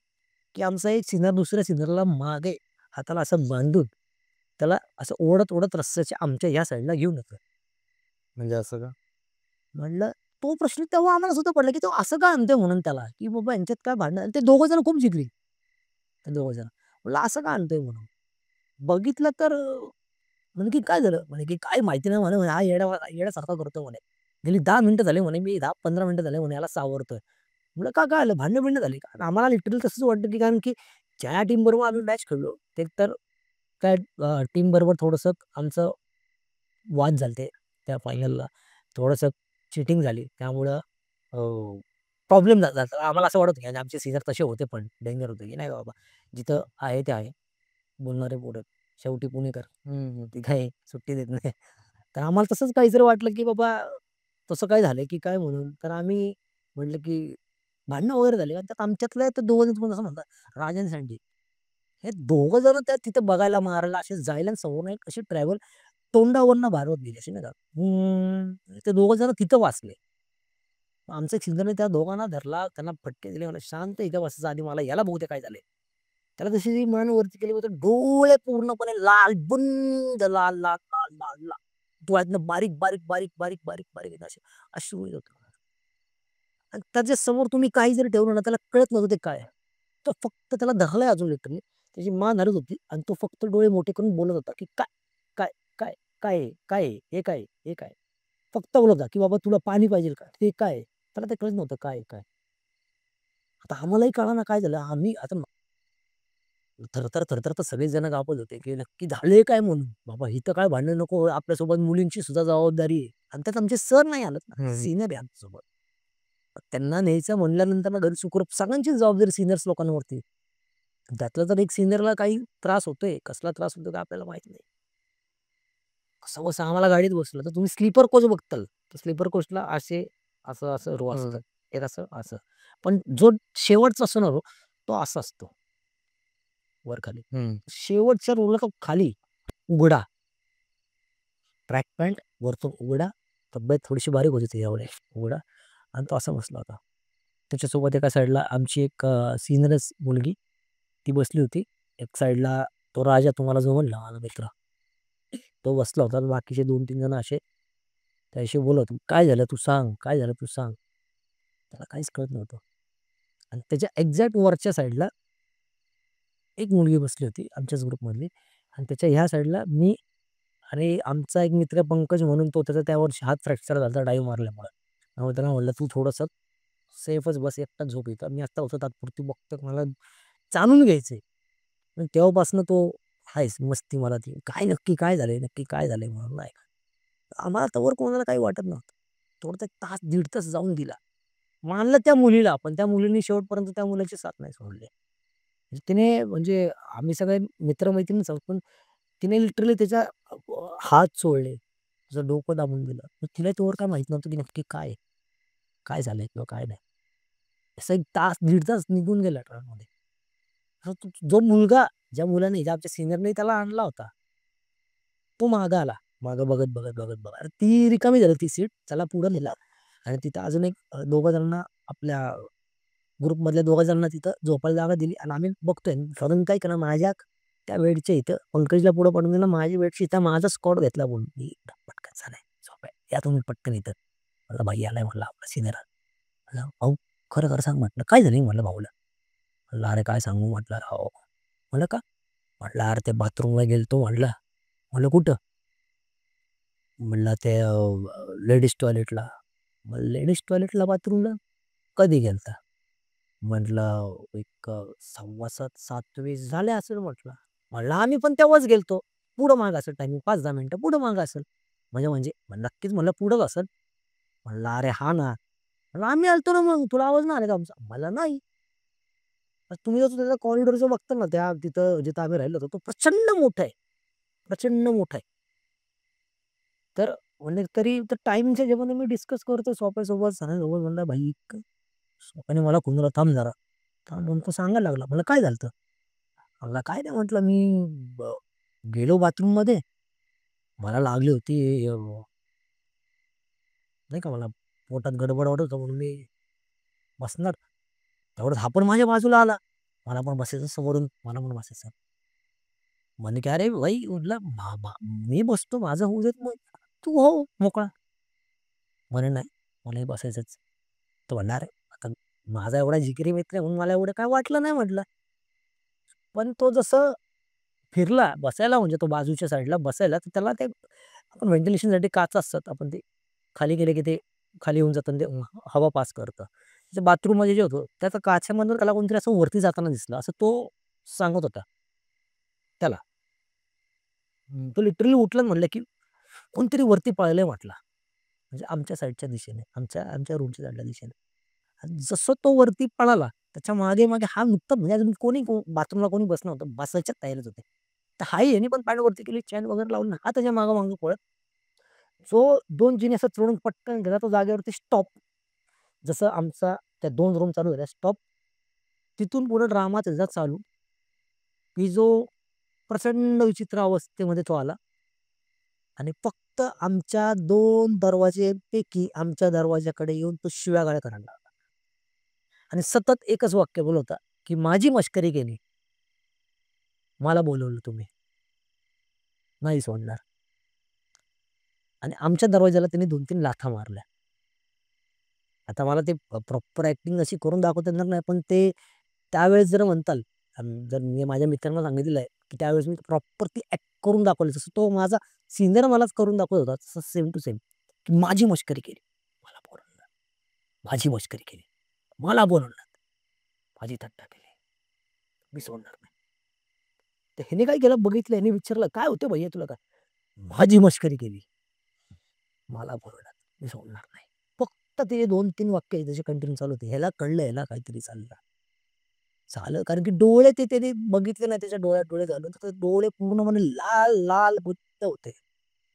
[SPEAKER 1] की आमचा एक सीनियर दुसऱ्या सीनियरला मागे हाताला असं बांधून, त्याला असं ओढत रस्त्याच्या आमच्या ह्या साइडला घेऊन येतोय.
[SPEAKER 2] म्हणजे असं का?
[SPEAKER 1] म्हणलं तो प्रश्न तेव्हा आम्हाला सुद्धा पडला, की तो असं का आणतोय म्हणून त्याला, की बाबा यांच्यात काय भांडण आणि ते दोघं जण खूप जिगरी. ते दोघं जण. म्हणलं असं का आणतोय म्हणून. बघितलं तर म्हणे की "काय झालं?" म्हणे की "काय माहिती नाही" म्हणे, "हा येड्यासारखा करतोय" म्हणे. गेली 10 मिनिटं झाली म्हणे, मी 10-15 मिनिटं झाले म्हणे याला सावरतोय. म्हटलं "का काय झालं? भांडणं-बिंडणं झाली का?" आम्हाला लिटरली तसंच वाटतं, की कारण की ज्या टीमबरोबर आम्ही मॅच खेळलो, ते तर त्या टीमबरोबर थोडंसं आमचं वाद झालते त्या फायनलला. थोडंसं चीटिंग झाली. त्यामुळं प्रॉब्लेम झाला. तर आम्हाला असं वाटत होतं, की आमचे सीनियर तसे होते पण डेंजर होते, की नाही बाबा जिथं आहे ते आहे. बोलणारे पोरं. शेवटी पुणेकर.
[SPEAKER 2] हं, हं.
[SPEAKER 1] ती काही सुट्टी देत नाही. तर आम्हाला तसंच काहीतरी वाटलं, की बाबा तसं काय झालं, की काय म्हणून. तर आम्ही म्हटलं, की भांडणं वगैरे झाली. आणि त्यात आमच्यातले तर दोघं जण तुम्हाला असं म्हणतात राज आणि सँडी. हे दोघं जण त्या तिथं बघायला, मारायला असे जायला आणि समोरून एक अशी ट्रॅव्हल तोंडावरनं भारवत गेली अशी नाही का. ते दोघं जण तिथं वाचले. आमच्या एक सिनियरने त्या दोघांना धरला, त्यांना फटके दिले. म्हणला, "शांत इथं बसायचं आधी मला याला बघू दे काय झालंय." त्याला तशी ती मान वरती केली होती. डोळे पूर्णपणे लाल, बुंद लाल, लाल, लाल, लाल, लाल. डोळ्यातनं बारीक, बारीक, बारीक, बारीक, बारीक, बारीक असे अश्रू येत होते. आणि त्याच्यासमोर तुम्ही काही जरी ठेवलं ना, त्याला कळत नव्हतं ते काय आहे. तो फक्त त्याला धरलंय अजून लिटरली. त्याची मान हलत होती आणि तो फक्त डोळे मोठे करून बोलत होता, की "काय? काय? काय? काय आहे? काय आहे? हे काय आहे? हे काय आहे?" फक्त बोलत होता, की "बाबा तुला पाणी पाहिजेल का? ते काय आहे?" त्याला ते कळत नव्हतं काय आहे काय? आता आम्हालाही कळेना काय झालं. आम्ही आता थरथर तर सगळेच जण घाबरत होते, की नक्की झालंय काय म्हणून? बाबा इथं काय भांडण नको. आपल्यासोबत मुलींची सुद्धा जबाबदारी आहे. आणि त्यात आमचे सर नाही आलेत ना,
[SPEAKER 2] हं, हं.
[SPEAKER 1] सीनियर आहे आमच्यासोबत. त्यांना न्यायचं म्हणल्यानंतर ना घरी सुखरूप सगळ्यांचीच जबाबदारी सीनियर्स लोकांवरती. त्यातला तर एक सीनियरला काही त्रास होतोय. कसला त्रास होतो काय आपल्याला माहीत नाही. कसंबसं आम्हाला गाडीत बसवलं. तर तुम्ही स्लीपर कोच बघताल. तर स्लीपर कोचला असं रो असतं.
[SPEAKER 2] हं,
[SPEAKER 1] एक असं. पण जो शेवटचा असतो ना रो, तो असा असतो वर-खाली.
[SPEAKER 2] हं.
[SPEAKER 1] शेवटच्या रोला तो खाली उघडा. ट्रॅक पॅन्ट वरतून उघडा. तब्येत थोडीशी बारीक होती त्याच्यामुळे उघडा आणि तो असा बसला होता. त्याच्यासोबत एका साइडला आमची एक सीनियरच मुलगी ती बसली होती. एक साइडला तो राजा तुम्हाला जो म्हणला माझा मित्र, तो बसला होता. आणि बाकीचे 2-3 जण असे त्याच्याशी बोलत होते. "काय झालं तू सांग, काय झालं तू सांग?" त्याला काहीच कळत नव्हतं. आणि त्याच्या एक्झॅक्ट वरच्या साइडला एक मुलगी बसली होती आमच्याच ग्रुपमधली आणि त्याच्या ह्या साइडला मी आणि आमचा एक मित्र पंकज म्हणून तो त्याचा त्या वर्षी हात फ्रॅक्चर झाला डाईव्ह मारल्यामुळं. त्यामुळे त्याला म्हटलं, "तू थोडंसं सेफच बस, एकटाच झोप इथं." मी आत्ता होतो तात्पुरती बघतोय मला जाणून घ्यायचंय. आणि तेव्हापासून तो आहेच मस्ती मला ती. काय नक्की काय झालंय, नक्की काय झालंय म्हणून नाही का. आम्हाला तोवर कोणाला काही वाटत नव्हतं. थोडं एक तास, दीड तास जाऊन दिला. मानलं त्या मुलीला, पण त्या मुलीने शेवटपर्यंत त्या मुलाची साथ नाही सोडली. म्हणजे तिने म्हणजे आम्ही सगळे मित्र-मैत्रीणच आहोत, पण तिने लिटरली त्याचा हात सोडले. तिचं डोकं दाबून दिलं. तर तिला तोवर काय माहीत नव्हतं, की नक्की काय आहे? काय झालंय किंवा काय नाही. असं 1 तास, दीड तास निघून गेला ट्रकमध्ये. तर जो मुलगा ज्या मुलाने ज्या आमच्या सीनियरने त्याला आणला होता, तो मागं आला. मागं बघत. अरे ती रिकामी झाली ती सीट. त्याला पुढं नेलं आणि तिथं अजून एक दोघं जणांना आपल्या ग्रुपमधल्या दोघा जणांना तिथं झोपायला जागा दिली आणि आम्ही बघतोय. सडन काय केलं माझ्या त्या बेडच्या इथं पंकजला पुढं पाडून दिलं. माझी बेडची इथं माझा स्कॉट घेतला बोलून. मी पटकन चाललंय झोपाय. या तुम्ही पटकन इथं. म्हटलं भाई आलाय म्हटलं आपला सीनियर. म्हटलं भाऊ खरं सांग म्हटलं काय झालं म्हटलं भाऊला. म्हटलं अरे काय सांगू म्हटलं हो. म्हटलं का? म्हटलं अरे ते बाथरूमला गेलतो म्हटलं. म्हटलं कुठं? म्हणला ते लेडीज टॉयलेटला. मग लेडीज टॉयलेटला बाथरूमला कधी गेलता? म्हटलं एक 7:15 7:20 झाले असेल म्हटलं. म्हणलं आम्ही पण तेव्हाच गेलतो. पुढं मागं असेल टायमिंग 5-10 मिनिटं पुढं मागं असेल. म्हणजे म्हणलं नक्कीच म्हणलं पुढंच असेल. म्हणलं "अरे हां ना." म्हणलं "आम्ही आलतो ना मग तुला आवाज नाही आला का आमचा?" "मला नाही." तुम्ही जर त्याचा कॉरिडॉर जो बघता ना त्या तिथं जिथं आम्ही राहिलो होतो तो प्रचंड मोठा आहे. प्रचंड मोठा आहे. तर म्हणजे तरी तर टाईमच्या जेव्हा मी डिस्कस करतोय सोफ्यासोबत सगळ्यांसोबत म्हणलं भाई सोफ्याने मला खूप थांब जरा. तर नेमकं सांगायला लागला. म्हणलं काय झालं? म्हणला काय नाही, म्हटलं मी गेलो बाथरूममध्ये, मला लागली होती नाही का, मला पोटात गडबड वाटत होतं म्हणून मी बसणार. तेवढ्यात हा पण माझ्या बाजूला आला. मला पण बसायचं समोरून, मला पण बसायचं. म्हणे की "अरे भाई," म्हटलं, "मी बसतो, माझं होऊ देत मग. तू हो मोकळा." म्हणे, "नाही, मलाही बसायचंच." तो म्हणला, "अरे, आता माझा एवढा जिगरी मित्र आहे म्हणून मला एवढं काय वाटलं नाही," म्हटलं. पण तो जसं फिरला बसायला, म्हणजे तो बाजूच्या साईडला बसायला, तर त्याला ते आपण व्हेंटिलेशनसाठी काच असतात. आपण ते खाली गेले की ते खाली येऊन जातं आणि ते हवा पास करतं. त्याच्या बाथरूममध्ये जे होतं, त्याच्या काचेमधून त्याला कोणतरी असं वरती जाताना दिसलं, असं तो सांगत होता त्याला. तो लिटरली उठला आणि म्हणला की कोणतरी वरती पळालंय म्हटला. म्हणजे आमच्या साईडच्या दिशेने, आमच्या आमच्या रूमच्या साईडच्या दिशेने. आणि जसं तो वरती पळाला, त्याच्या मागे-मागे हा नुकताच, म्हणजे अजून बाथरूमला कोणी बसलं नव्हतं. बसायच्याच तयारीत होते. तर हाही ह्यानी पण पॅन्ट वरती केली, चैन वगैरे लावून हा त्याच्या मागे-मागे पळत. जो 2 जिने असं चढून पटकन गेला, तो जागेवरती स्टॉप. जसं आमचा त्या 2 रूम चालू झाल्या, स्टॉप. तिथून पुढे ड्रामा त्याचा चालू, की जो प्रचंड विचित्र अवस्थेमध्ये तो आला आणि फक्त आमच्या 2 दरवाजेपैकी आमच्या दरवाजाकडे येऊन तो शिव्यागाळ्या करायला लागला. आणि सतत एकच वाक्य बोलत होता, की "माझी मस्करी केली. मला बोलवलं तुम्ही. नाही सोडणार." आणि आमच्या दरवाजाला त्यांनी 2-3 लाथा मारल्या. आता मला ते प्रॉपर ॲक्टिंग अशी करून दाखवता येणार नाही, पण ते त्यावेळेस जर म्हणताल, जर मी माझ्या मित्रांना सांगितलेलं आहे, की त्यावेळेस मी प्रॉपर ती ॲक्ट करून दाखवली. जसं तो माझा सीनियर मलाच करून दाखवत होता, तसं सेम टू सेम, की माझी मस्करी केली. मला बोलवलं. माझी मस्करी केली. मला बोलवलं. माझी थट्टा केली. मी सोडणार नाही. तर ह्याने काय केलं बघितलं, ह्याने विचारलं, "काय होतं भैय्या तुला काय?" माझी मस्करी केली. मला बोलवलं. मी सोडणार नाही. फक्त ते 2-3 वाक्य त्याचे कंटिन्यू चालू होते. ह्याला कळलं, ह्याला काहीतरी चाललं. झालं, कारण की डोळे ते त्याने बघितले नाही, त्याच्या डोळ्यात डोळे घालून, तर ते डोळे पूर्णपणे लाल-लाल बुत्त होते.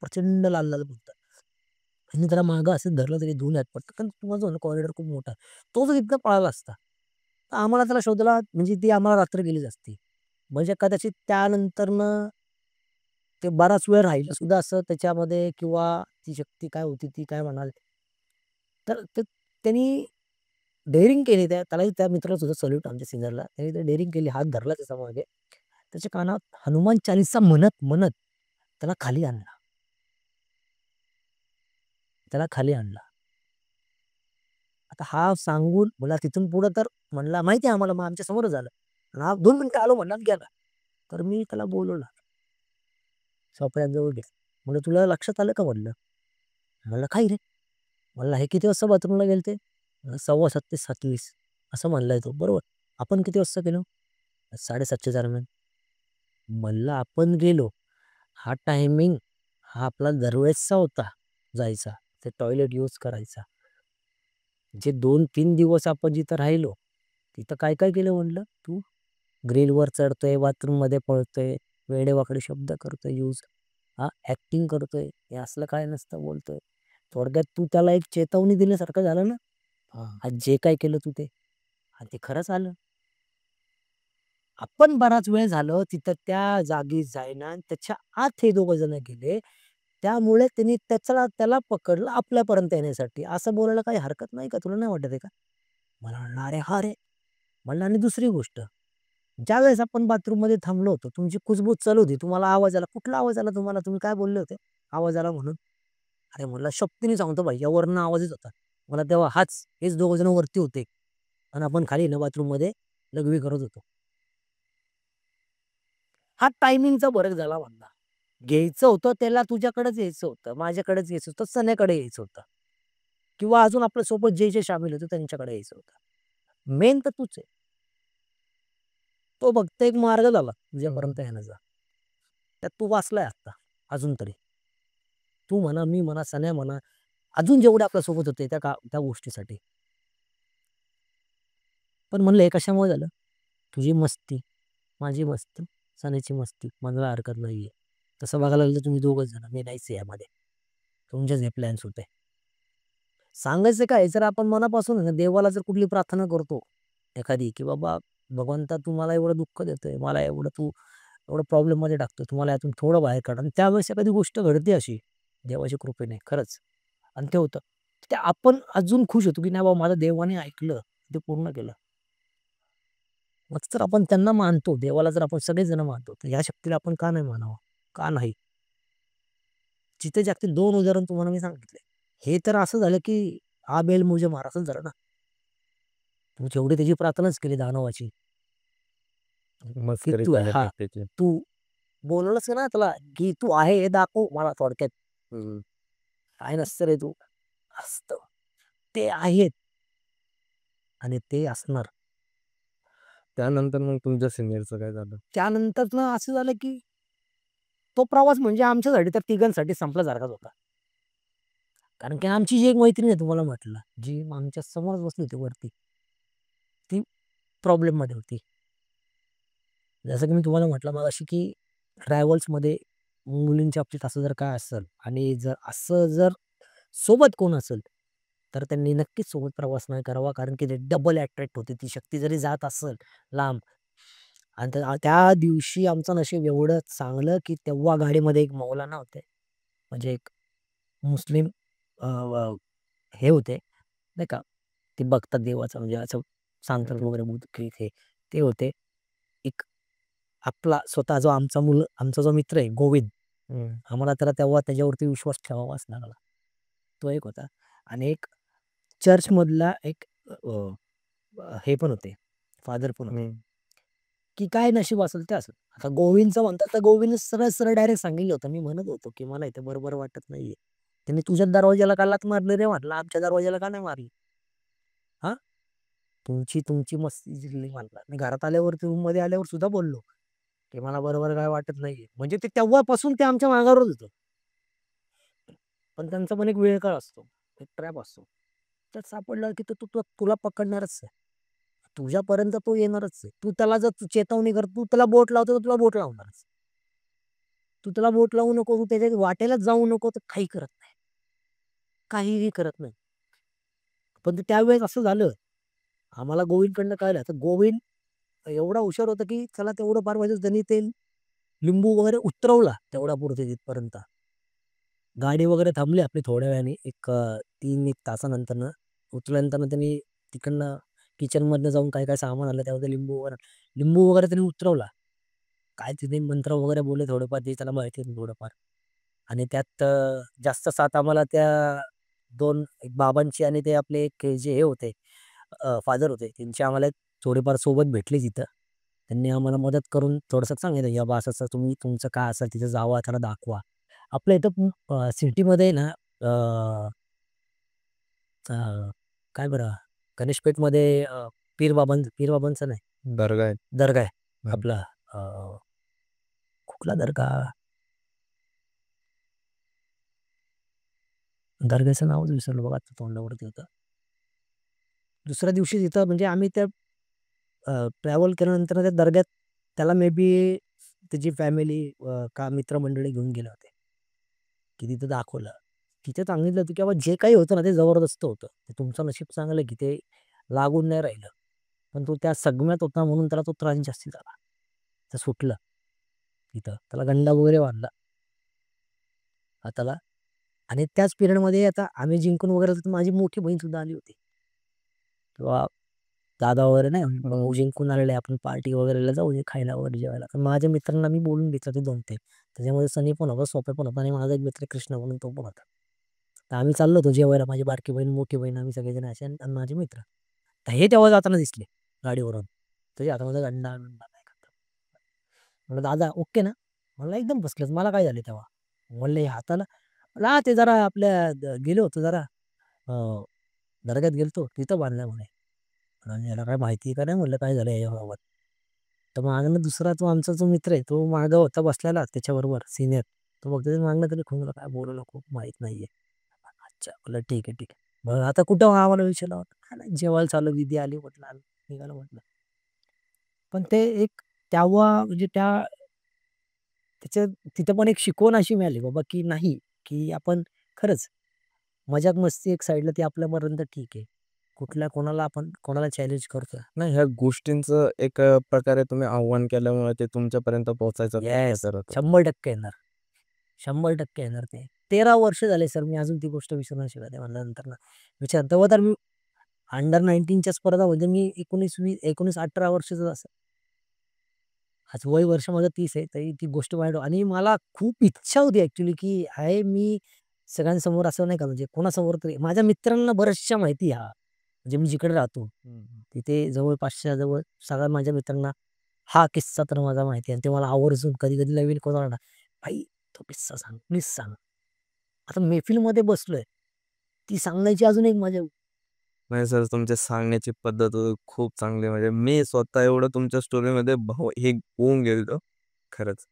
[SPEAKER 1] प्रचंड लाल-लाल बुत्त. आणि त्याला मागं असं धरलं तरी धूळ नाही पडत. कारण तुम्हाला जो कॉरिडॉर खूप मोठा आहे. तो जर तिथनं पळाला असता, तर आम्हाला त्याला शोधायला, म्हणजे ती आम्हाला रात्र गेलीच असती. म्हणजे कदाचित त्यानंतरनं ते बराच वेळ राहिलं सुद्धा असं त्याच्यामध्ये, किंवा ती शक्ती काय होती ती काय म्हणाल. तर ते त्यांनी डेअरिंग केली, त्यालाही त्या मित्राला सुद्धा सॅल्यूट आमच्या सिनियरला. त्याने ते डेअरिंग केली, हात धरला त्याच्या मागे. त्याच्या कानात हनुमान चालीसा म्हणत त्याला खाली आणला. त्याला खाली आणला. आता हा सांगून मला तिथून पुढं तर म्हणला माहिती आहे आम्हाला, मग आमच्या समोरच झालं. आणि हा 2 मिनिटं आलो म्हणला आणि गेला. तर मी त्याला बोलवलं. सोफ्याजवळ गेलो. म्हणलं, "तुला लक्षात आलं का?" म्हणलं. म्हणला, "काय रे?" म्हणला, "हे किती वाजता बाथरूमला गेलते?" 7:15 ते 7:20 असं म्हणलाय तो. बरोबर. "आपण किती वाजता गेलो?" 7:30च्या दरम्यान. म्हणलं, "आपण गेलो. हा टायमिंग हा आपला दरवेळेसचा होता जायचा. ते टॉयलेट यूज करायचा. जे 2-3 दिवस आपण जिथं राहिलो, तिथं काय-काय केलं म्हणलं तू? ग्रिलवर चढतोय, बाथरूममध्ये पळतोय, वेडेवाकडे शब्द करतोय यूज. हां, ॲक्टिंग करतोय. हे असलं काय नसतं बोलतोय. थोडक्यात तू त्याला एक चेतावणी दिल्यासारखं झालं ना. आज जे काय केलं तू ते. आणि ते खरंच आलं. आपण बराच वेळ झालं तिथं त्या जागी जाईना आणि त्याच्या आत हे दोघं जण गेले. त्यामुळे त्यांनी त्याला पकडलं आपल्यापर्यंत येण्यासाठी. असं बोलायला काही हरकत नाही का? तुला नाही वाटत आहे का? मला म्हणला, "अरे हां रे." म्हणलं, "आणि दुसरी गोष्ट, ज्यावेळेस आपण बाथरूममध्ये थांबलो होतो, तुमची कुजबूज चालू होती. तुम्हाला आवाज आला. कुठला आवाज आला तुम्हाला? तुम्ही काय बोलले होते? आवाज आला म्हणून?" अरे म्हणलं, "शक्तीने सांगतो भैय्या, वरनं आवाज येत होता." मला तेव्हा हेच दोघं जण वरती होते आणि आपण खाली ना बाथरूममध्ये लघवी करत होतो. हा टायमिंगचा फरक झाला म्हणला. घ्यायचं होतं त्याला तुझ्याकडेच यायचं होतं, माझ्याकडेच यायचं होतं, सन्याकडे यायचं होतं, किंवा अजून आपल्यासोबत जे शामील होते त्यांच्याकडे यायचं होतं. मेन तर तूच आहे. तो फक्त एक मार्ग झाला तुझ्यापर्यंत येण्याचा. त्यात तू वाचलाय आता, अजून तरी. तू म्हणा, मी म्हणा, सन्या म्हणा, अजून जेवढे आपल्यासोबत होते त्या गोष्टीसाठी. पण म्हणलं हे कशामुळे झालं? तुझी मस्ती, माझी मस्ती, सन्याची मस्ती. मला हरकत नाहीये. तसं बघायला लागलं तर तुम्ही दोघंच जण, मी नाहीच आहे यामध्ये. तुमचेच हे प्लॅन्स होते. सांगायचं काय, जर आपण मनापासून आहे ना, देवाला जर कुठली प्रार्थना करतो एखादी, की बाबा भगवंता तू मला एवढं दुःख देतोय, मला एवढं प्रॉब्लेम मध्ये टाकतोय, तुम्हाला यातून थोडं बाहेर काढ. आणि त्यावेळेस एखादी गोष्ट घडते अशी देवाच्या कृपेने खरंच, आणि ते होतं. ते आपण अजून खुश होतो, की नाही बाबा माझ्या देवाने ऐकलं, ते पूर्ण केलं. मग जर आपण त्यांना मानतो, देवाला जर आपण सगळेजण मानतो, तर ह्या शक्तीला आपण का नाही मानावं? का नाही? जिथे जागतील 2 उदाहरण तुम्हाला मी सांगितले. हे तर असं झालं, की "आ बैल मुझे मार" असंच झालं ना. तू जेवढी त्याची प्रार्थनाच केली दानवाची, की
[SPEAKER 2] मस्करी
[SPEAKER 1] तू आहे
[SPEAKER 2] चालत
[SPEAKER 1] हां,
[SPEAKER 2] आहे त्याची.
[SPEAKER 1] तू बोलवलंस ना त्याला, की "तू आहे हे दाखव मला थोडक्यात.
[SPEAKER 2] हम्म.
[SPEAKER 1] काय नसतं रे तू." असतं. ते आहेत आणि ते असणार.
[SPEAKER 2] त्यानंतर मग तुमच्या सिनियरचं काय झालं?
[SPEAKER 1] त्यानंतरनं असं झालं, की तो प्रवास म्हणजे आमच्यासाठी तर तिघांसाठी संपल्यासारखाच होता. कारण की आमची जी एक मैत्रीण आहे तुम्हाला म्हटलं, जी आमच्या समोरच बसली होती वरती, ती प्रॉब्लेममध्ये होती. जसं की मी तुम्हाला म्हटलं मगाशी, की ट्रॅव्हल्समध्ये मुलींच्या बाबतीत असं जर काय असेल आणि जर सोबत कोण असेल, तर त्यांनी नक्कीच सोबत प्रवास नाही करावा. कारण की ते डबल अट्रॅक्ट होते. ती शक्ती जरी जात असेल लांब, आणि त्या त्या दिवशी आमचं नशीब एवढं चांगलं, की तेव्हा गाडीमध्ये एक मौलाना होते. म्हणजे एक मुस्लिम अ, अ, हे होते, नाही का, ते बघतात देवाचं म्हणजे असं सांगतात वगैरे बुत की ते होते. एक आपला स्वतः जो आमचा जो मित्र आहे गोविंद,
[SPEAKER 2] हम्म.
[SPEAKER 1] आम्हाला त्याला तेव्हा त्याच्यावरती विश्वास ठेवावाच लागला. तो एक होता आणि एक चर्चमधला एक हे पण होते, फादर पण होते,
[SPEAKER 2] हम्म.
[SPEAKER 1] की काय नशीब असेल ते असेल. आता गोविंदचं म्हणतात तर गोविंदने सरळ-सरळ डायरेक्ट सांगितलं होतं. मी म्हणत होतो, की मला इथे बरोबर वाटत नाहीये. त्यांनी तुझ्याच दरवाजाला का लाथ मारली रे म्हटलं, आमच्या दरवाजाला का नाही मारली? हां? तुमची मस्ती जिरली मला. मी घरात आल्यावरती रूममध्ये आल्यावर सुद्धा बोललो, की मला बरोबर काय वाटत नाहीये. म्हणजे ते तेव्हापासून ते आमच्या मागावरच होतं. पण त्यांचा पण एक वेळकाळ असतो. एक ट्रॅप असतो. त्यात सापडला की तो तुला पकडणारच आहे. तुझ्यापर्यंत तो येणारच आहे. तू त्याला जर चेतावणी तू त्याला बोट लावतो, तर तुला बोट लावणारच. तू त्याला बोट लावू नको, तू त्याच्या वाटेलाच जाऊ नको, तर काही करत नाही. काहीही करत नाही. पण ते त्यावेळेस असं झालं, आम्हाला गोविंदकडनं कळलं. तर गोविंद एवढा हुशार होता, की त्याला तेवढं पार व्हायचं त्यांनी ते लिंबू वगैरे उतरवला तेवढ्यापुरते तिथपर्यंत. गाडी वगैरे थांबली आपली थोड्या वेळाने एक 3-1 तासानंतरनं. उचलल्यानंतर त्यांनी तिकडनं किचनमधनं जाऊन काय-काय सामान आणलं त्यामध्ये लिंबू वगैरे त्यांनी उतरवला. काय तिथे मंत्र वगैरे बोलले थोडेफार ते त्याला माहिती आहे थोडंफार. आणि त्यात जास्त साथ आम्हाला त्या 2 एक बाबांची आणि ते आपले एक जे हे होते फादर होते त्यांची आम्हाला थोडीफार सोबत भेटली तिथं. त्यांनी आम्हाला मदत करून थोडंसं सांगितलं, "या बा असं-असं तुम्ही तुमचं काय असेल तिथं जावा, त्याला दाखवा." आपल्या इथं सिटीमध्ये ना अ, अ, काय बरं गणेशपेठमध्ये पीर बाबांचं नाही,
[SPEAKER 2] दर्गा आहे.
[SPEAKER 1] दर्गा आहे.
[SPEAKER 2] हम्म.
[SPEAKER 1] आपला अ, कुठला दर्गा? दर्ग्याचं नावच विसरलो बघा आता तोंडावरती होतं. दुसऱ्या दिवशी तिथं म्हणजे आम्ही त्या ट्रॅव्हल केल्यानंतर त्या दर्ग्यात त्याला मे बी त्याची फॅमिली का मित्रमंडळी घेऊन गेले होते, की तिथं दाखवलं. तिथे सांगितलं होतं, की बाबा जे काही होतं ना ते जबरदस्त होतं. ते तुमचं नशीब चांगलं आहे, की ते लागून नाही राहिलं. पण तो त्या सगम्यात होता म्हणून त्याला तो त्रास जास्ती झाला. तर सुटलं तिथं. त्याला गंडा वगैरे बांधला हाताला. आणि त्याच पिरियडमध्ये आता आम्ही जिंकून वगैरे होतो, तर माझी मोठी बहीण सुद्धा आली होती. किंवा दादा वगैरे नाही, भाऊ जिंकून आलेले आहे, आपण पार्टी वगैरेला जाऊ खायला वगैरे जेवायला. तर माझ्या मित्रांना मी बोलून घेतलं ते 2-3. त्याच्यामध्ये सनी पण होता, सोप्या पण होता आणि माझा एक मित्र कृष्ण म्हणून तो पण होता. तर आम्ही चाललो होतो जेवायला. माझी बारकी बहीण, मोठी बहीण आम्ही सगळेजण असे आणि आणि माझे मित्र. तर हे तेव्हा जाताना दिसले गाडीवरून. त्याच्या हातामध्ये गंडा नाही का. म्हणलं, "दादा ओके ना?" म्हणलं, "एकदम फर्स्ट क्लास." मला काय झाले तेव्हा? म्हणले, "हाताला." म्हणलं, "हां, ते जरा आपल्या गेलो होतो जरा अ, दर्ग्यात गेलतो तिथं बांधलाय म्हणे." आणि याला काय माहिती आहे का नाही म्हटलं काय झालं याच्याबाबत. तर मागनं दुसरा तो आमचा जो मित्र आहे तो मागं होता बसलेला त्याच्याबरोबर सिनियर. तो बघतो मागनं तरी खून काय बोलू नको माहीत नाहीये. अच्छा म्हटलं ठीक आहे, ठीक आहे. मग आता कुठं आम्हाला विचारला होता. "काय नाही जेवायला चाललो दीदी आली" म्हटलं "आम्ही निघालो" म्हटलं. पण ते एक तेव्हा म्हणजे त्याच्या तिथं पण एक शिकवण अशी मिळाली बाबा, की नाही, की आपण खरंच मजाक मस्ती एक साइडला ती आपल्यापर्यंत ठीक आहे. कुठल्या कोणाला चॅलेंज करतोय.
[SPEAKER 2] नाही, ह्या गोष्टींचं एक प्रकारे तुम्ही आव्हान केल्यामुळे ते तुमच्यापर्यंत पोहोचायचा प्रयत्न
[SPEAKER 1] येस,
[SPEAKER 2] करत होते.
[SPEAKER 1] 100% येणार. 100% येणार ते. 13 वर्ष झाले सर मी अजून ती गोष्ट विसरू नाही शकत आहे म्हणल्यानंतर ना. विचार तेव्हा तर मी अंडर 19च्या स्पर्धा म्हणजे मी 19-18 वर्षाचा असेल. आज वय वर्ष माझं 30 आहे. तरी ती गोष्ट माझ्या आणि मला खूप इच्छा होती ॲक्चुअली, की आहे मी सगळ्यांसमोर असं नाही का म्हणजे कोणासमोर तरी माझ्या मित्रांना बऱ्याचशा माहिती आहे हा. म्हणजे मी जिकडे राहतो, तिथे जवळपासच्या जवळ सगळ्या माझ्या मित्रांना हा किस्सा तर माझा माहिती आहे आणि ते मला आवर्जून कधी-कधी नवीन कोणाला ना, "भाई तो किस्सा सांग, प्लीज सांग." आता मैफिलमध्ये बसलोय, ती सांगण्याची अजून एक मजा.
[SPEAKER 2] नाही सर, तुमच्या सांगण्याची पद्धत खूप चांगली म्हणजे मी स्वतः एवढं तुमच्या स्टोरीमध्ये हे होऊन गेलो खरंच.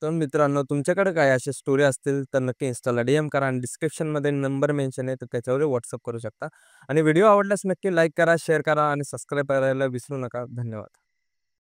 [SPEAKER 2] तर मित्रांनो, तुमच्याकडे काय अशा स्टोरी असतील तर नक्की इन्स्टाला DM करा आणि डिस्क्रिप्शनमध्ये नंबर मेन्शन आहे तर त्याच्यावर व्हॉट्सअप करू शकता. आणि व्हिडिओ आवडल्यास नक्की लाईक करा, शेअर करा आणि सबस्क्राईब करायला विसरू नका. धन्यवाद.